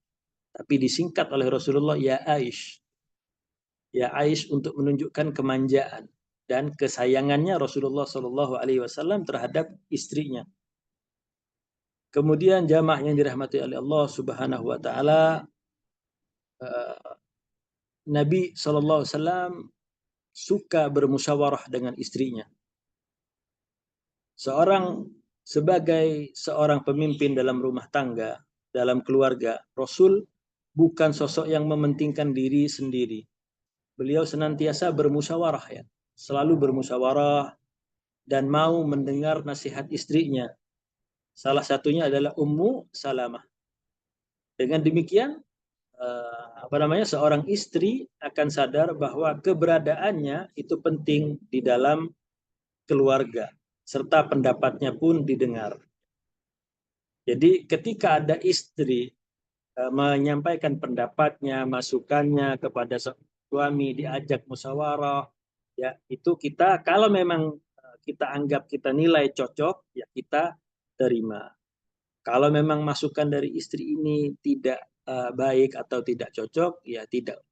tapi disingkat oleh Rasulullah ya Aish. Ya Aish untuk menunjukkan kemanjaan dan kesayangannya Rasulullah Shallallahu Alaihi Wasallam terhadap istrinya. Kemudian jamaah yang dirahmati oleh Allah Subhanahu Wa Taala, Nabi Shallallahu Alaihi Wasallam suka bermusyawarah dengan istrinya. Sebagai seorang pemimpin dalam rumah tangga, dalam keluarga, Rasul bukan sosok yang mementingkan diri sendiri. Beliau senantiasa bermusyawarah ya, selalu bermusyawarah dan mau mendengar nasihat istrinya. Salah satunya adalah Ummu Salamah. Dengan demikian, seorang istri akan sadar bahwa keberadaannya itu penting di dalam keluarga, serta pendapatnya pun didengar. Jadi ketika ada istri menyampaikan pendapatnya, masukannya kepada suami, diajak musyawarah, ya itu kita kalau memang kita anggap kita nilai cocok, ya kita terima. Kalau memang masukan dari istri ini tidak baik atau tidak cocok, ya tidak.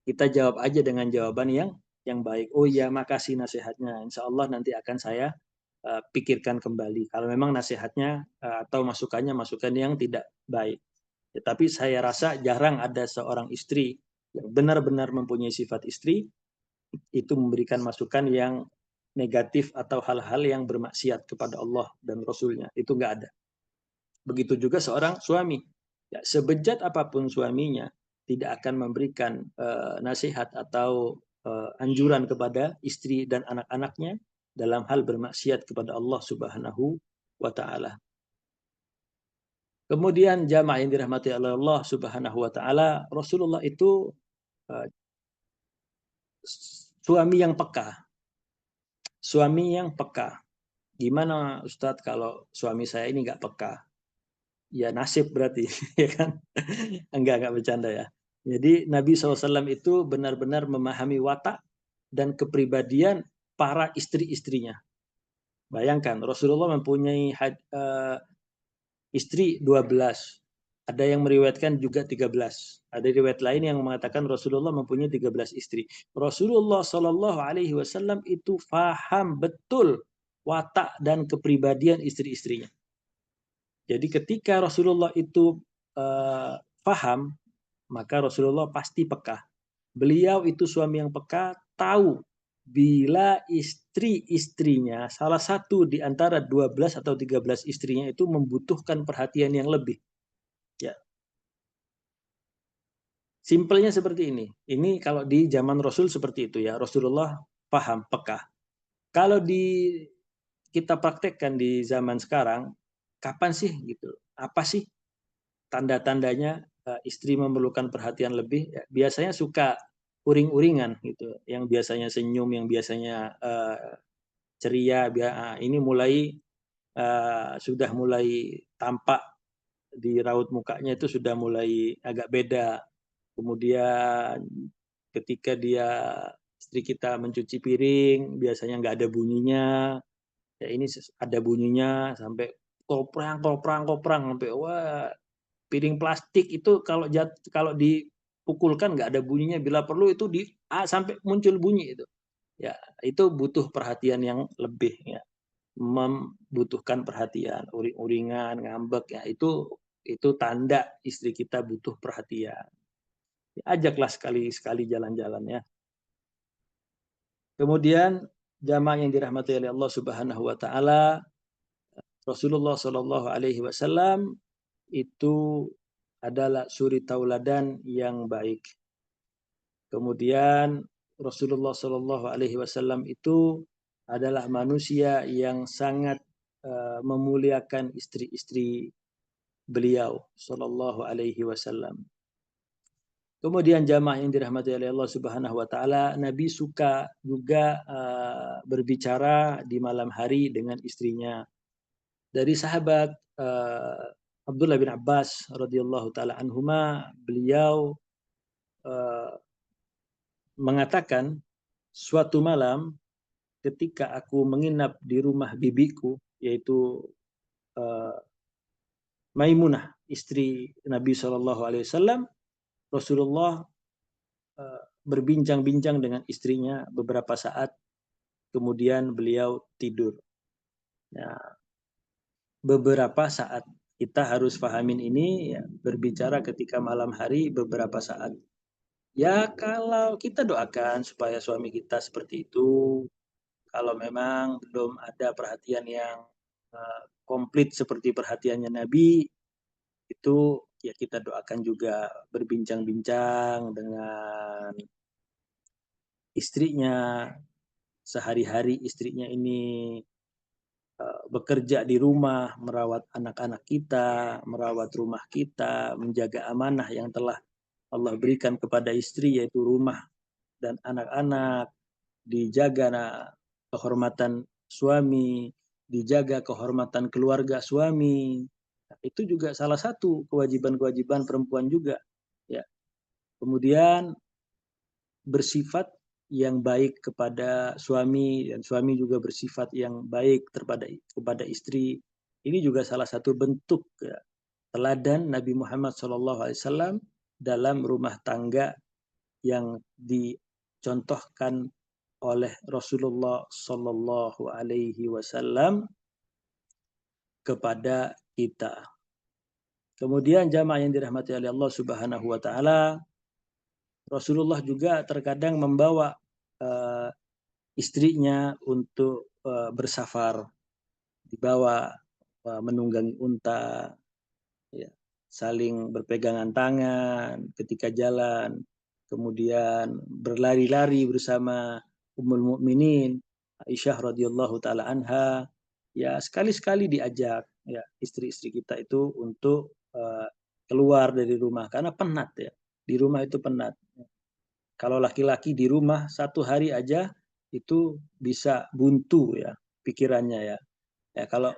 Kita jawab aja dengan jawaban yang baik. Oh ya, makasih nasihatnya. Insya Allah nanti akan saya pikirkan kembali. Kalau memang nasihatnya atau masukan yang tidak baik. Ya, tapi saya rasa jarang ada seorang istri yang benar-benar mempunyai sifat istri itu memberikan masukan yang negatif atau hal-hal yang bermaksiat kepada Allah dan Rasulnya. Itu nggak ada. Begitu juga seorang suami. Ya, sebejat apapun suaminya, tidak akan memberikan nasihat atau anjuran kepada istri dan anak-anaknya dalam hal bermaksiat kepada Allah Subhanahu wa taala. Kemudian jamaah yang dirahmati oleh Allah Subhanahu wa taala, Rasulullah itu suami yang peka. Suami yang peka. Gimana Ustadz kalau suami saya ini nggak peka? Ya nasib berarti, ya kan? Enggak bercanda ya. Jadi Nabi SAW itu benar-benar memahami watak dan kepribadian para istri-istrinya. Bayangkan, Rasulullah mempunyai istri 12. Ada yang meriwayatkan juga 13. Ada riwayat lain yang mengatakan Rasulullah mempunyai 13 istri. Rasulullah Shallallahu Alaihi Wasallam itu faham betul watak dan kepribadian istri-istrinya. Jadi ketika Rasulullah itu faham, maka Rasulullah pasti peka. Beliau itu suami yang peka, tahu bila istri-istrinya, salah satu di antara 12 atau 13 istrinya itu membutuhkan perhatian yang lebih. Ya. Simpelnya seperti ini. Ini kalau di zaman Rasul seperti itu ya. Rasulullah paham, peka. Kalau kita praktekkan di zaman sekarang, kapan sih gitu? Apa sih tanda-tandanya istri memerlukan perhatian lebih? Ya, biasanya suka uring-uringan gitu. Yang biasanya senyum, yang biasanya ceria, ini sudah mulai tampak di raut mukanya itu sudah mulai agak beda. Kemudian ketika istri kita mencuci piring, biasanya nggak ada bunyinya. Ya ini ada bunyinya sampai koprang sampai wah, piring plastik itu kalau dipukulkan nggak ada bunyinya, bila perlu itu sampai muncul bunyi itu. Ya, itu butuh perhatian yang lebih ya. Membutuhkan perhatian, uring-uringan, ngambek ya, itu tanda istri kita butuh perhatian. Ajaklah sekali-sekali jalan-jalan ya. Kemudian jamaah yang dirahmati oleh Allah Subhanahu wa taala, Rasulullah Shallallahu alaihi wasallam itu adalah suri tauladan yang baik. Kemudian Rasulullah Shallallahu alaihi wasallam itu adalah manusia yang sangat memuliakan istri-istri beliau Shallallahu alaihi wasallam. Kemudian jamaah yang dirahmati oleh Allah Subhanahu wa taala, Nabi suka juga berbicara di malam hari dengan istrinya. Dari sahabat Abdullah bin Abbas radhiyallahu taala anhuma, beliau mengatakan suatu malam ketika aku menginap di rumah bibiku, yaitu Maimunah, istri Nabi Shallallahu alaihi wasallam, Rasulullah berbincang-bincang dengan istrinya beberapa saat, kemudian beliau tidur. Ya, beberapa saat. Kita harus pahamin ini ya, berbicara ketika malam hari beberapa saat. Ya kalau kita doakan supaya suami kita seperti itu, kalau memang belum ada perhatian yang komplit seperti perhatiannya Nabi, itu ya kita doakan juga berbincang-bincang dengan istrinya, sehari-hari istrinya ini bekerja di rumah, merawat anak-anak kita, merawat rumah kita, menjaga amanah yang telah Allah berikan kepada istri, yaitu rumah dan anak-anak, dijaga kehormatan suami, dijaga kehormatan keluarga suami. Itu juga salah satu kewajiban-kewajiban perempuan juga. Ya. Kemudian bersifat yang baik kepada suami, dan suami juga bersifat yang baik kepada istri. Ini juga salah satu bentuk ya, teladan Nabi Muhammad SAW dalam rumah tangga yang dicontohkan oleh Rasulullah Sallallahu Alaihi Wasallam kepada kita. Kemudian jamaah yang dirahmati oleh Allah Subhanahu Wa Taala, Rasulullah juga terkadang membawa istrinya untuk bersafar, dibawa menunggangi unta, ya, saling berpegangan tangan ketika jalan, kemudian berlari-lari bersama Ummul Mukminin Aisyah radhiyallahu taala anha. Ya sekali-sekali diajak ya istri-istri kita itu untuk keluar dari rumah karena penat ya. Di rumah itu penat. Kalau laki-laki di rumah 1 hari aja itu bisa buntu ya pikirannya ya. Ya kalau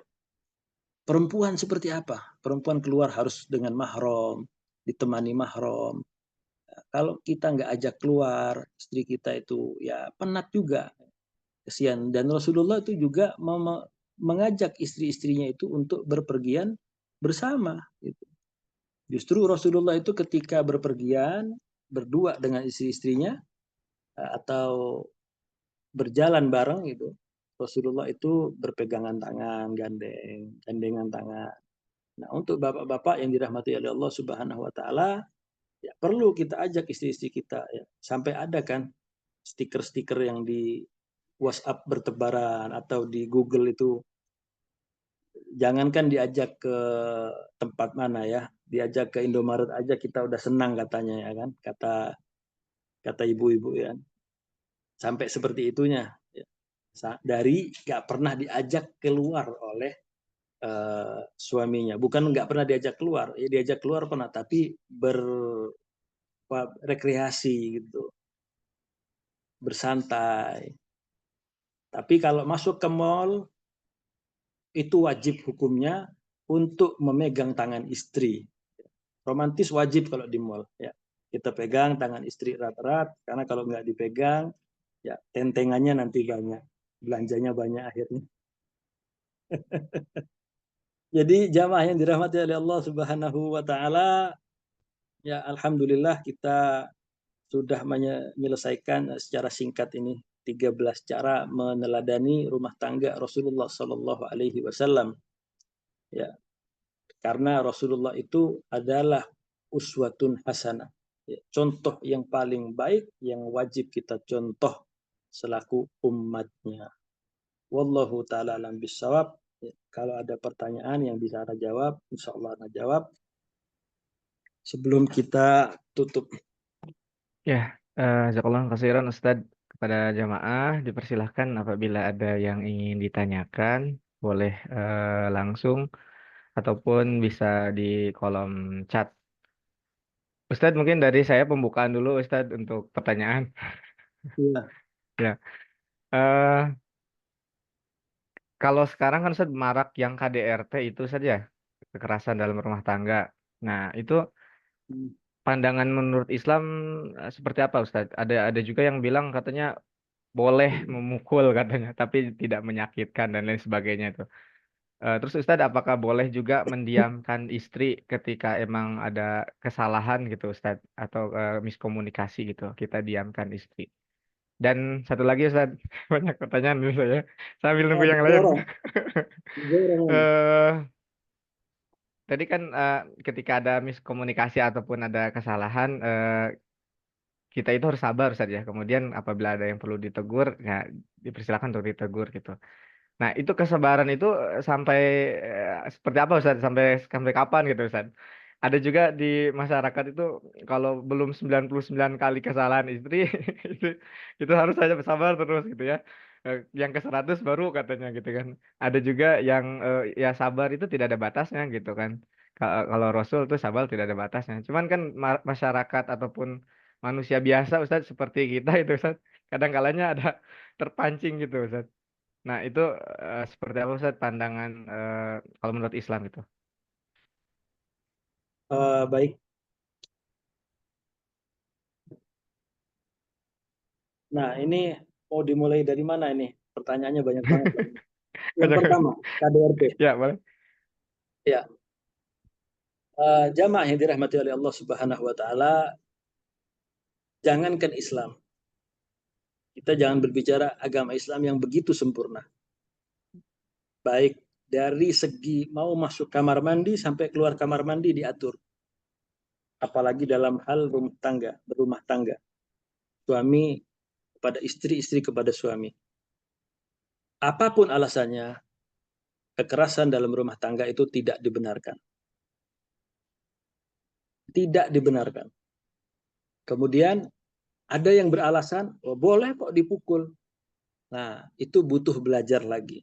perempuan seperti apa? Perempuan keluar harus dengan mahram, ditemani mahram. Kalau kita nggak ajak keluar, istri kita itu ya penat juga, kesian. Dan Rasulullah itu juga mengajak istri-istrinya itu untuk berpergian bersama. Gitu. Justru Rasulullah itu ketika berpergian berdua dengan istri-istrinya atau berjalan bareng gitu, Rasulullah itu berpegangan tangan, gandengan tangan. Nah, untuk bapak-bapak yang dirahmati oleh Allah Subhanahu wa taala, ya perlu kita ajak istri-istri kita ya. Sampai ada kan stiker-stiker yang di WhatsApp bertebaran atau di Google itu, jangankan diajak ke tempat mana ya, diajak ke Indomaret aja kita udah senang katanya ya kan, kata kata ibu-ibu ya. Sampai seperti itunya. Ya. Dari nggak pernah diajak keluar oleh suaminya. Bukan nggak pernah diajak keluar, ya diajak keluar pernah, tapi rekreasi gitu, bersantai. Tapi kalau masuk ke mall itu wajib hukumnya untuk memegang tangan istri. Romantis wajib kalau di mall. Ya, kita pegang tangan istri erat-erat, karena kalau nggak dipegang, ya tentengannya nanti banyak, belanjanya banyak akhirnya. Jadi jamaah yang dirahmati oleh Allah Subhanahu wa taala, ya alhamdulillah kita sudah menyelesaikan secara singkat ini 13 cara meneladani rumah tangga Rasulullah Sallallahu Alaihi Wasallam. Ya, karena Rasulullah itu adalah uswatun hasanah, ya, contoh yang paling baik yang wajib kita contoh selaku umatnya. Wallahu taala alam bisawab. Ya, kalau ada pertanyaan yang bisa Anda jawab, insya Allah Anda jawab. Sebelum kita tutup. Ya, jazakallah khairan Ustadz, kepada jamaah dipersilahkan apabila ada yang ingin ditanyakan boleh langsung ataupun bisa di kolom chat. Ustadz, mungkin dari saya pembukaan dulu Ustadz untuk pertanyaan. Ya, Ya, eh kalau sekarang kan Ustadz marak yang KDRT itu saja, kekerasan dalam rumah tangga. Nah, itu pandangan menurut Islam seperti apa Ustadz? Ada juga yang bilang katanya boleh memukul katanya, tapi tidak menyakitkan dan lain sebagainya itu. Terus Ustadz, apakah boleh juga mendiamkan istri ketika emang ada kesalahan gitu Ustadz, atau miskomunikasi gitu, kita diamkan istri. Dan satu lagi Ustadz, banyak pertanyaan dulu saya sambil nunggu yang lain. dorong, dorong. eh Tadi kan ketika ada miskomunikasi ataupun ada kesalahan, kita itu harus sabar saja. Kemudian apabila ada yang perlu ditegur, ya dipersilakan untuk ditegur gitu. Nah, itu kesabaran itu sampai seperti apa Ustaz? Sampai kapan gitu Ustaz? Ada juga di masyarakat itu kalau belum 99 kali kesalahan istri itu, itu harus saja bersabar terus gitu ya. Yang ke 100 baru katanya gitu kan. Ada juga yang ya sabar itu tidak ada batasnya gitu kan. Kalau Rasul tuh sabar tidak ada batasnya. Cuman kan masyarakat ataupun manusia biasa Ustaz seperti kita itu Ustaz, kadang kalanya ada terpancing gitu Ustaz. Nah, itu seperti apa Ustaz pandangan kalau menurut Islam itu? Baik. Nah, ini mau dimulai dari mana ini? Pertanyaannya banyak banget. Yang Jangan. pertama, KDRT. Ya, boleh. Ya, jamaah yang dirahmati oleh Allah Subhanahu wa taala, jangankan Islam. Kita jangan berbicara agama Islam yang begitu sempurna. Baik dari segi mau masuk kamar mandi sampai keluar kamar mandi diatur. Apalagi dalam hal rumah tangga, berumah tangga. Suami kepada istri, istri kepada suami. Apapun alasannya, kekerasan dalam rumah tangga itu tidak dibenarkan. Tidak dibenarkan. Kemudian ada yang beralasan, oh, boleh kok dipukul. Nah, itu butuh belajar lagi.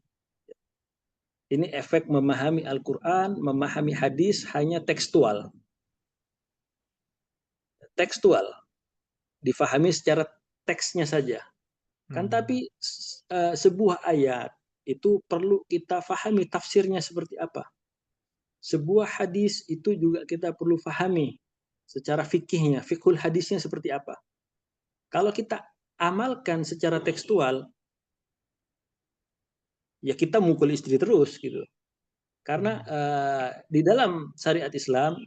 Ini efek memahami Al-Quran, memahami hadis hanya tekstual. Tekstual. difahami secara teksnya saja. Kan Hmm. tapi sebuah ayat itu perlu kita fahami tafsirnya seperti apa. Sebuah hadis itu juga kita perlu fahami secara fikihnya, fikhul hadisnya seperti apa. Kalau kita amalkan secara tekstual, ya kita mukul istri terus gitu. Karena Hmm. di dalam syariat Islam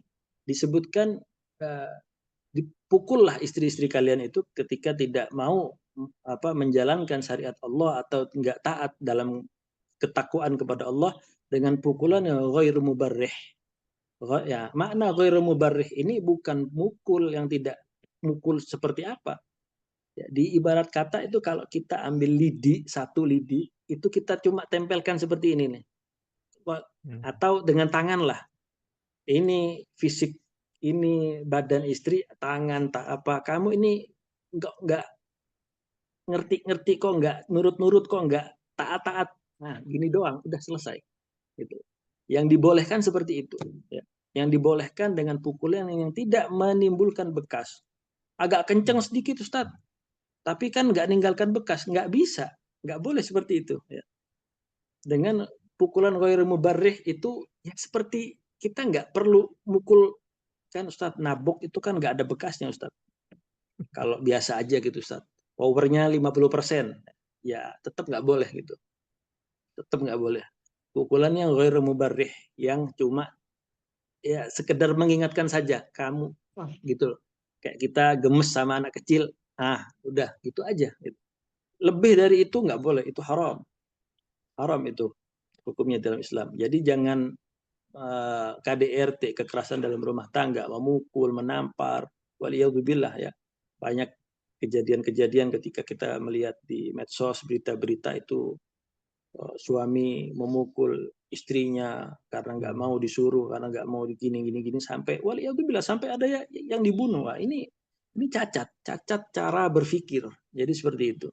disebutkan uh, dipukullah istri-istri kalian itu ketika tidak mau menjalankan syariat Allah atau enggak taat dalam ketakwaan kepada Allah dengan pukulan yang ghairu mubarrih. Ya, makna ghairu mubarrih ini bukan mukul yang tidak mukul seperti apa. Ya, di ibarat kata itu kalau kita ambil lidi, satu lidi, itu kita cuma tempelkan seperti ini nih. Hmm. Atau dengan tangan lah. Ini fisik, ini badan istri, tangan, tak apa. Kamu ini nggak ngerti-ngerti kok, nggak nurut-nurut kok, nggak taat-taat. Nah, gini doang, udah selesai. Gitu. Yang dibolehkan seperti itu. Ya. Yang dibolehkan dengan pukulan yang tidak menimbulkan bekas. Agak kenceng sedikit, Ustadz. Tapi kan nggak ninggalkan bekas. Nggak bisa. Nggak boleh seperti itu. Ya. Dengan pukulan ghairu mubarrih itu ya seperti kita nggak perlu mukul kan Ustadz, nabok itu kan nggak ada bekasnya Ustadz. Kalau biasa aja gitu Ustadz. Powernya 50%. Ya tetap nggak boleh gitu. Tetap nggak boleh. Pukulannya ghairu mubarrih yang cuma ya sekedar mengingatkan saja kamu gitu loh. Kayak kita gemes sama anak kecil, udah gitu aja. Gitu. Lebih dari itu nggak boleh, itu haram. Haram itu hukumnya dalam Islam. Jadi jangan KDRT, kekerasan dalam rumah tangga, memukul, menampar, waliyadzubillah ya. Banyak kejadian-kejadian ketika kita melihat di medsos berita-berita itu suami memukul istrinya karena nggak mau Hmm. disuruh, karena nggak mau gini sampai waliyadzubillah sampai ada yang dibunuh. Wah, ini cacat cara berpikir. Jadi seperti itu.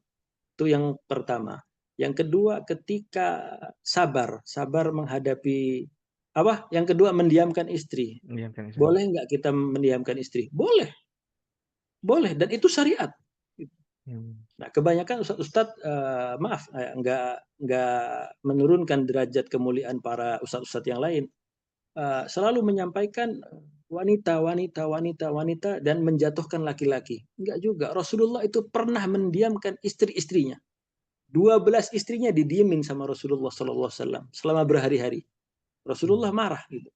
Itu yang pertama. Yang kedua, ketika sabar menghadapi apa? Yang kedua, mendiamkan istri. Iya kan saya. Boleh nggak kita mendiamkan istri? Boleh, boleh. Dan itu syariat. Hmm. Nah, kebanyakan ustadz maaf, nggak menurunkan derajat kemuliaan para ustadz yang lain. Selalu menyampaikan wanita dan menjatuhkan laki-laki. Enggak juga. Rasulullah itu pernah mendiamkan istri-istrinya. 12 istrinya didiemin sama Rasulullah SAW selama berhari-hari. Rasulullah Hmm. marah gitu.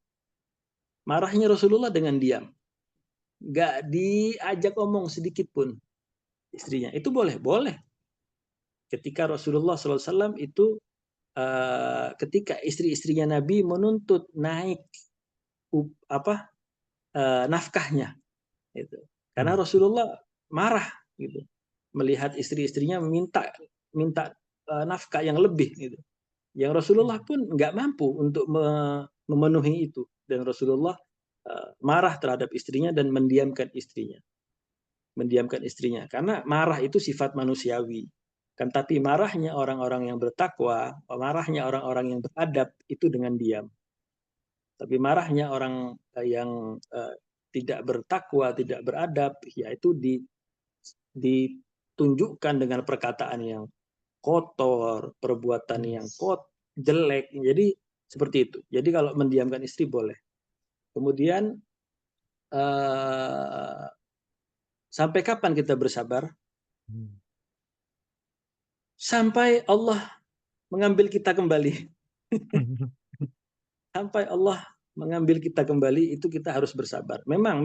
Marahnya Rasulullah dengan diam. Gak diajak omong sedikit pun istrinya. Itu boleh, boleh. Ketika Rasulullah SAW itu ketika istri-istrinya Nabi menuntut naik apa nafkahnya, gitu. Karena Hmm. Rasulullah marah gitu melihat istri-istrinya minta minta nafkah yang lebih gitu. Yang Rasulullah pun nggak mampu untuk memenuhi itu dan Rasulullah marah terhadap istrinya dan mendiamkan istrinya karena marah itu sifat manusiawi kan tapi marahnya orang-orang yang bertakwa marahnya orang-orang yang beradab itu dengan diam tapi marahnya orang yang tidak bertakwa tidak beradab yaitu ditunjukkan dengan perkataan yang kotor perbuatan Hmm. yang jelek jadi seperti itu jadi kalau mendiamkan istri boleh kemudian eh, sampai kapan kita bersabar Hmm. sampai Allah mengambil kita kembali. Sampai Allah mengambil kita kembali itu kita harus bersabar. Memang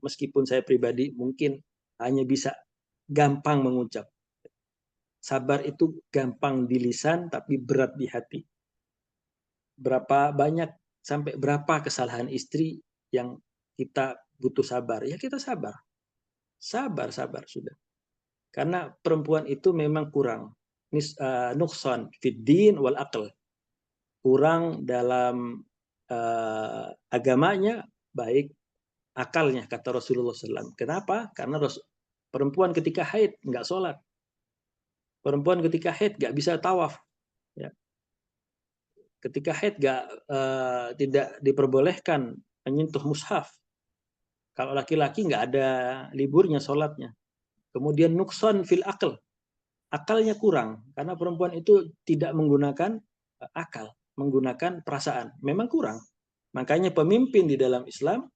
meskipun saya pribadi mungkin hanya bisa gampang mengucap. Sabar itu gampang di lisan tapi berat di hati. Berapa banyak sampai berapa kesalahan istri yang kita butuh sabar. Ya kita sabar. Sabar sudah. Karena perempuan itu memang kurang. Nukson fiddin wal aql kurang dalam agamanya, baik akalnya, kata Rasulullah SAW. Kenapa? Karena perempuan ketika haid nggak sholat. Perempuan ketika haid nggak bisa tawaf. Ya. Ketika haid tidak diperbolehkan menyentuh mushaf. Kalau laki-laki nggak ada liburnya sholatnya. Kemudian nukson fil akal, akalnya kurang karena perempuan itu tidak menggunakan akal, menggunakan perasaan. Memang kurang. Makanya pemimpin di dalam Islam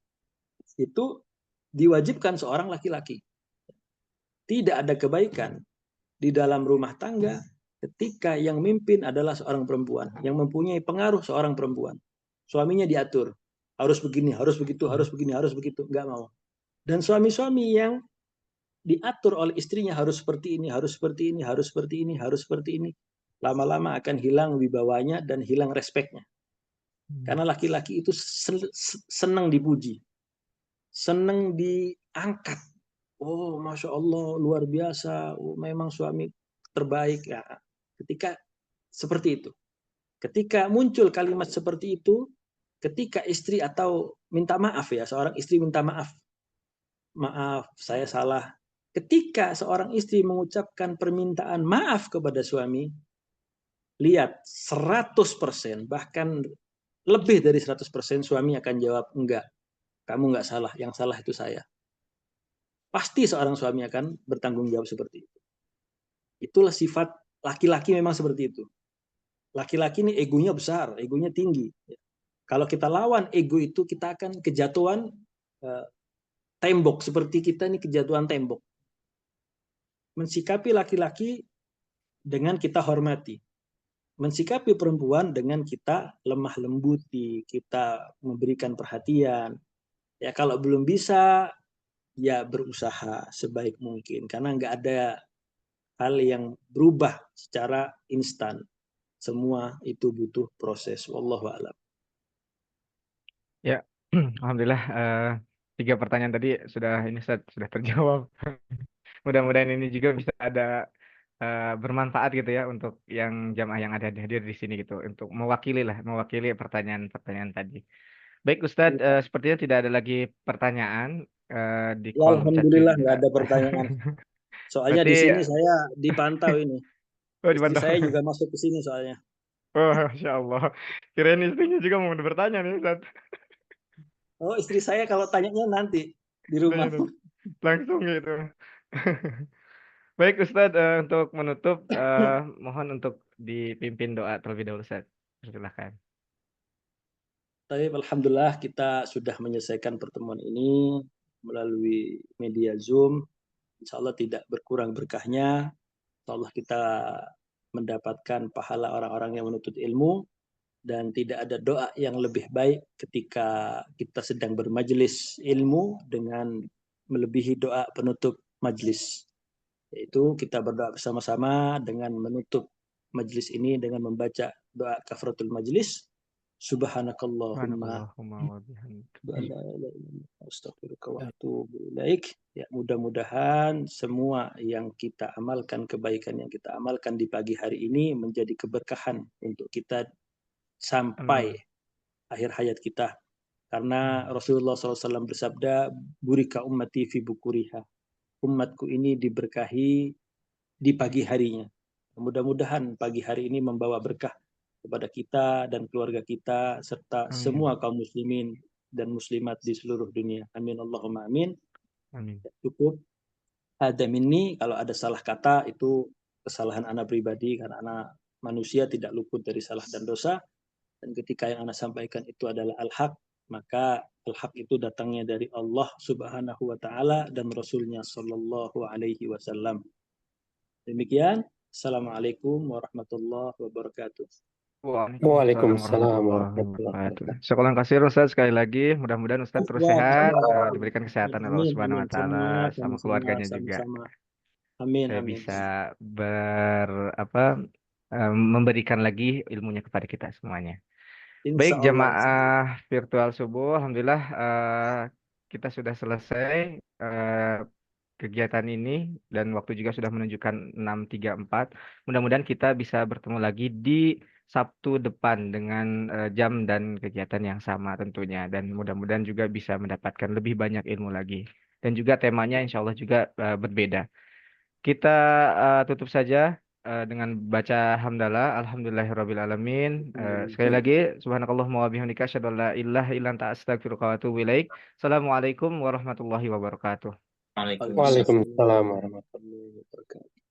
itu diwajibkan seorang laki-laki. Tidak ada kebaikan di dalam rumah tangga ketika yang mimpin adalah seorang perempuan, yang mempunyai pengaruh seorang perempuan. Suaminya diatur, harus begini, harus begitu, harus begini, harus begitu, nggak mau. Dan suami-suami yang diatur oleh istrinya harus seperti ini, harus seperti ini, harus seperti ini, harus seperti ini, lama-lama akan hilang wibawanya dan hilang respeknya. Karena laki-laki itu senang dipuji, senang diangkat. Oh, masya Allah, luar biasa. Oh, memang suami terbaik. Ya, ketika seperti itu, ketika muncul kalimat seperti itu, ketika istri atau minta maaf ya, seorang istri minta maaf, maaf, saya salah. Ketika seorang istri mengucapkan permintaan maaf kepada suami, lihat 100%, bahkan lebih dari 100% suami akan jawab, enggak, kamu enggak salah, yang salah itu saya. Pasti seorang suami akan bertanggung jawab seperti itu. Itulah sifat laki-laki memang seperti itu. Laki-laki ini egonya besar, egonya tinggi. Kalau kita lawan ego itu, kita akan kejatuhan tembok, seperti kita ini kejatuhan tembok. Mensikapi laki-laki dengan kita hormati. Mensikapi perempuan dengan kita lemah lembuti, kita memberikan perhatian. Ya kalau belum bisa, ya berusaha sebaik mungkin. Karena nggak ada hal yang berubah secara instan. Semua itu butuh proses. Wallahu a'lam. Ya, alhamdulillah, 3 pertanyaan tadi sudah ini Ustaz, sudah terjawab. Mudah-mudahan ini juga bisa ada bermanfaat gitu ya untuk yang jamaah yang ada hadir di sini gitu, untuk mewakili pertanyaan-pertanyaan tadi. Baik Ustadz, sepertinya tidak ada lagi pertanyaan di Ya, kolom chat alhamdulillah nggak juga. ada pertanyaan. Soalnya Berarti, di sini saya dipantau ini. oh Istri dipantau. saya juga masuk ke sini soalnya. Oh, Masya Allah. Kirain istrinya juga mau bertanya nih Ustadz. Oh, istri saya kalau tanyanya nanti di rumah. Langsung gitu. Baik Ustadz, untuk menutup, mohon untuk dipimpin doa terlebih dahulu Ustadz. Silakan. Tapi alhamdulillah kita sudah menyelesaikan pertemuan ini melalui media Zoom. Insya Allah tidak berkurang berkahnya. Insya Allah kita mendapatkan pahala orang-orang yang menuntut ilmu. Dan tidak ada doa yang lebih baik ketika kita sedang bermajelis ilmu dengan melebihi doa penutup majelis. Yaitu kita berdoa bersama-sama dengan menutup majelis ini dengan membaca doa kafaratul majelis. Subhanakallahumma Subhanakallahumma wa bihamdika. astagfiruka wa atubu ilaik. Ya, mudah-mudahan semua yang kita amalkan, kebaikan yang kita amalkan di pagi hari ini menjadi keberkahan untuk kita sampai Amin. akhir hayat kita. Karena Rasulullah SAW bersabda, burika ummati fi bukuriha. Umatku ini diberkahi di pagi harinya. Mudah-mudahan pagi hari ini membawa berkah kepada kita dan keluarga kita serta semua Amin. kaum muslimin dan muslimat di seluruh dunia. Amin Allahumma amin. Amin. Cukup ada ini, kalau ada salah kata itu kesalahan anak pribadi karena anak manusia tidak luput dari salah dan dosa. Dan ketika yang anak sampaikan itu adalah al-haq, maka al-haq itu datangnya dari Allah Subhanahu wa taala dan Rasulnya sallallahu alaihi wasallam. Demikian, Assalamualaikum warahmatullahi wabarakatuh. Waalaikumsalam Waalaikumsalam warahmatullahi warahmatullahi wabarakatuh. wabarakatuh. Sekolah kasih Ustaz sekali lagi. Mudah-mudahan Ustaz terus Ya, sehat, amin. diberikan kesehatan oleh Allah Amin, Subhanahu amin. wa taala Semua sama sama-sama, keluarganya juga. sama-sama. Amin, Saya amin. bisa ber apa memberikan lagi ilmunya kepada kita semuanya. Baik Insya Allah, insya Allah. jamaah virtual subuh, alhamdulillah kita sudah selesai kegiatan ini dan waktu juga sudah menunjukkan 6.34. Mudah-mudahan kita bisa bertemu lagi di Sabtu depan dengan jam dan kegiatan yang sama tentunya dan mudah-mudahan juga bisa mendapatkan lebih banyak ilmu lagi dan juga temanya insya Allah juga berbeda. Kita tutup saja dengan baca hamdalah alhamdulillahirabbil alamin. Sekali lagi subhanakallahumma wa bihamdika asyhadu an la ilaha illa anta astaghfiruka wa atubu ilaik. Assalamualaikum warahmatullahi wabarakatuh. Waalaikumsalam. Waalaikumsalam Waalaikumsalam warahmatullahi warahmatullahi wabarakatuh.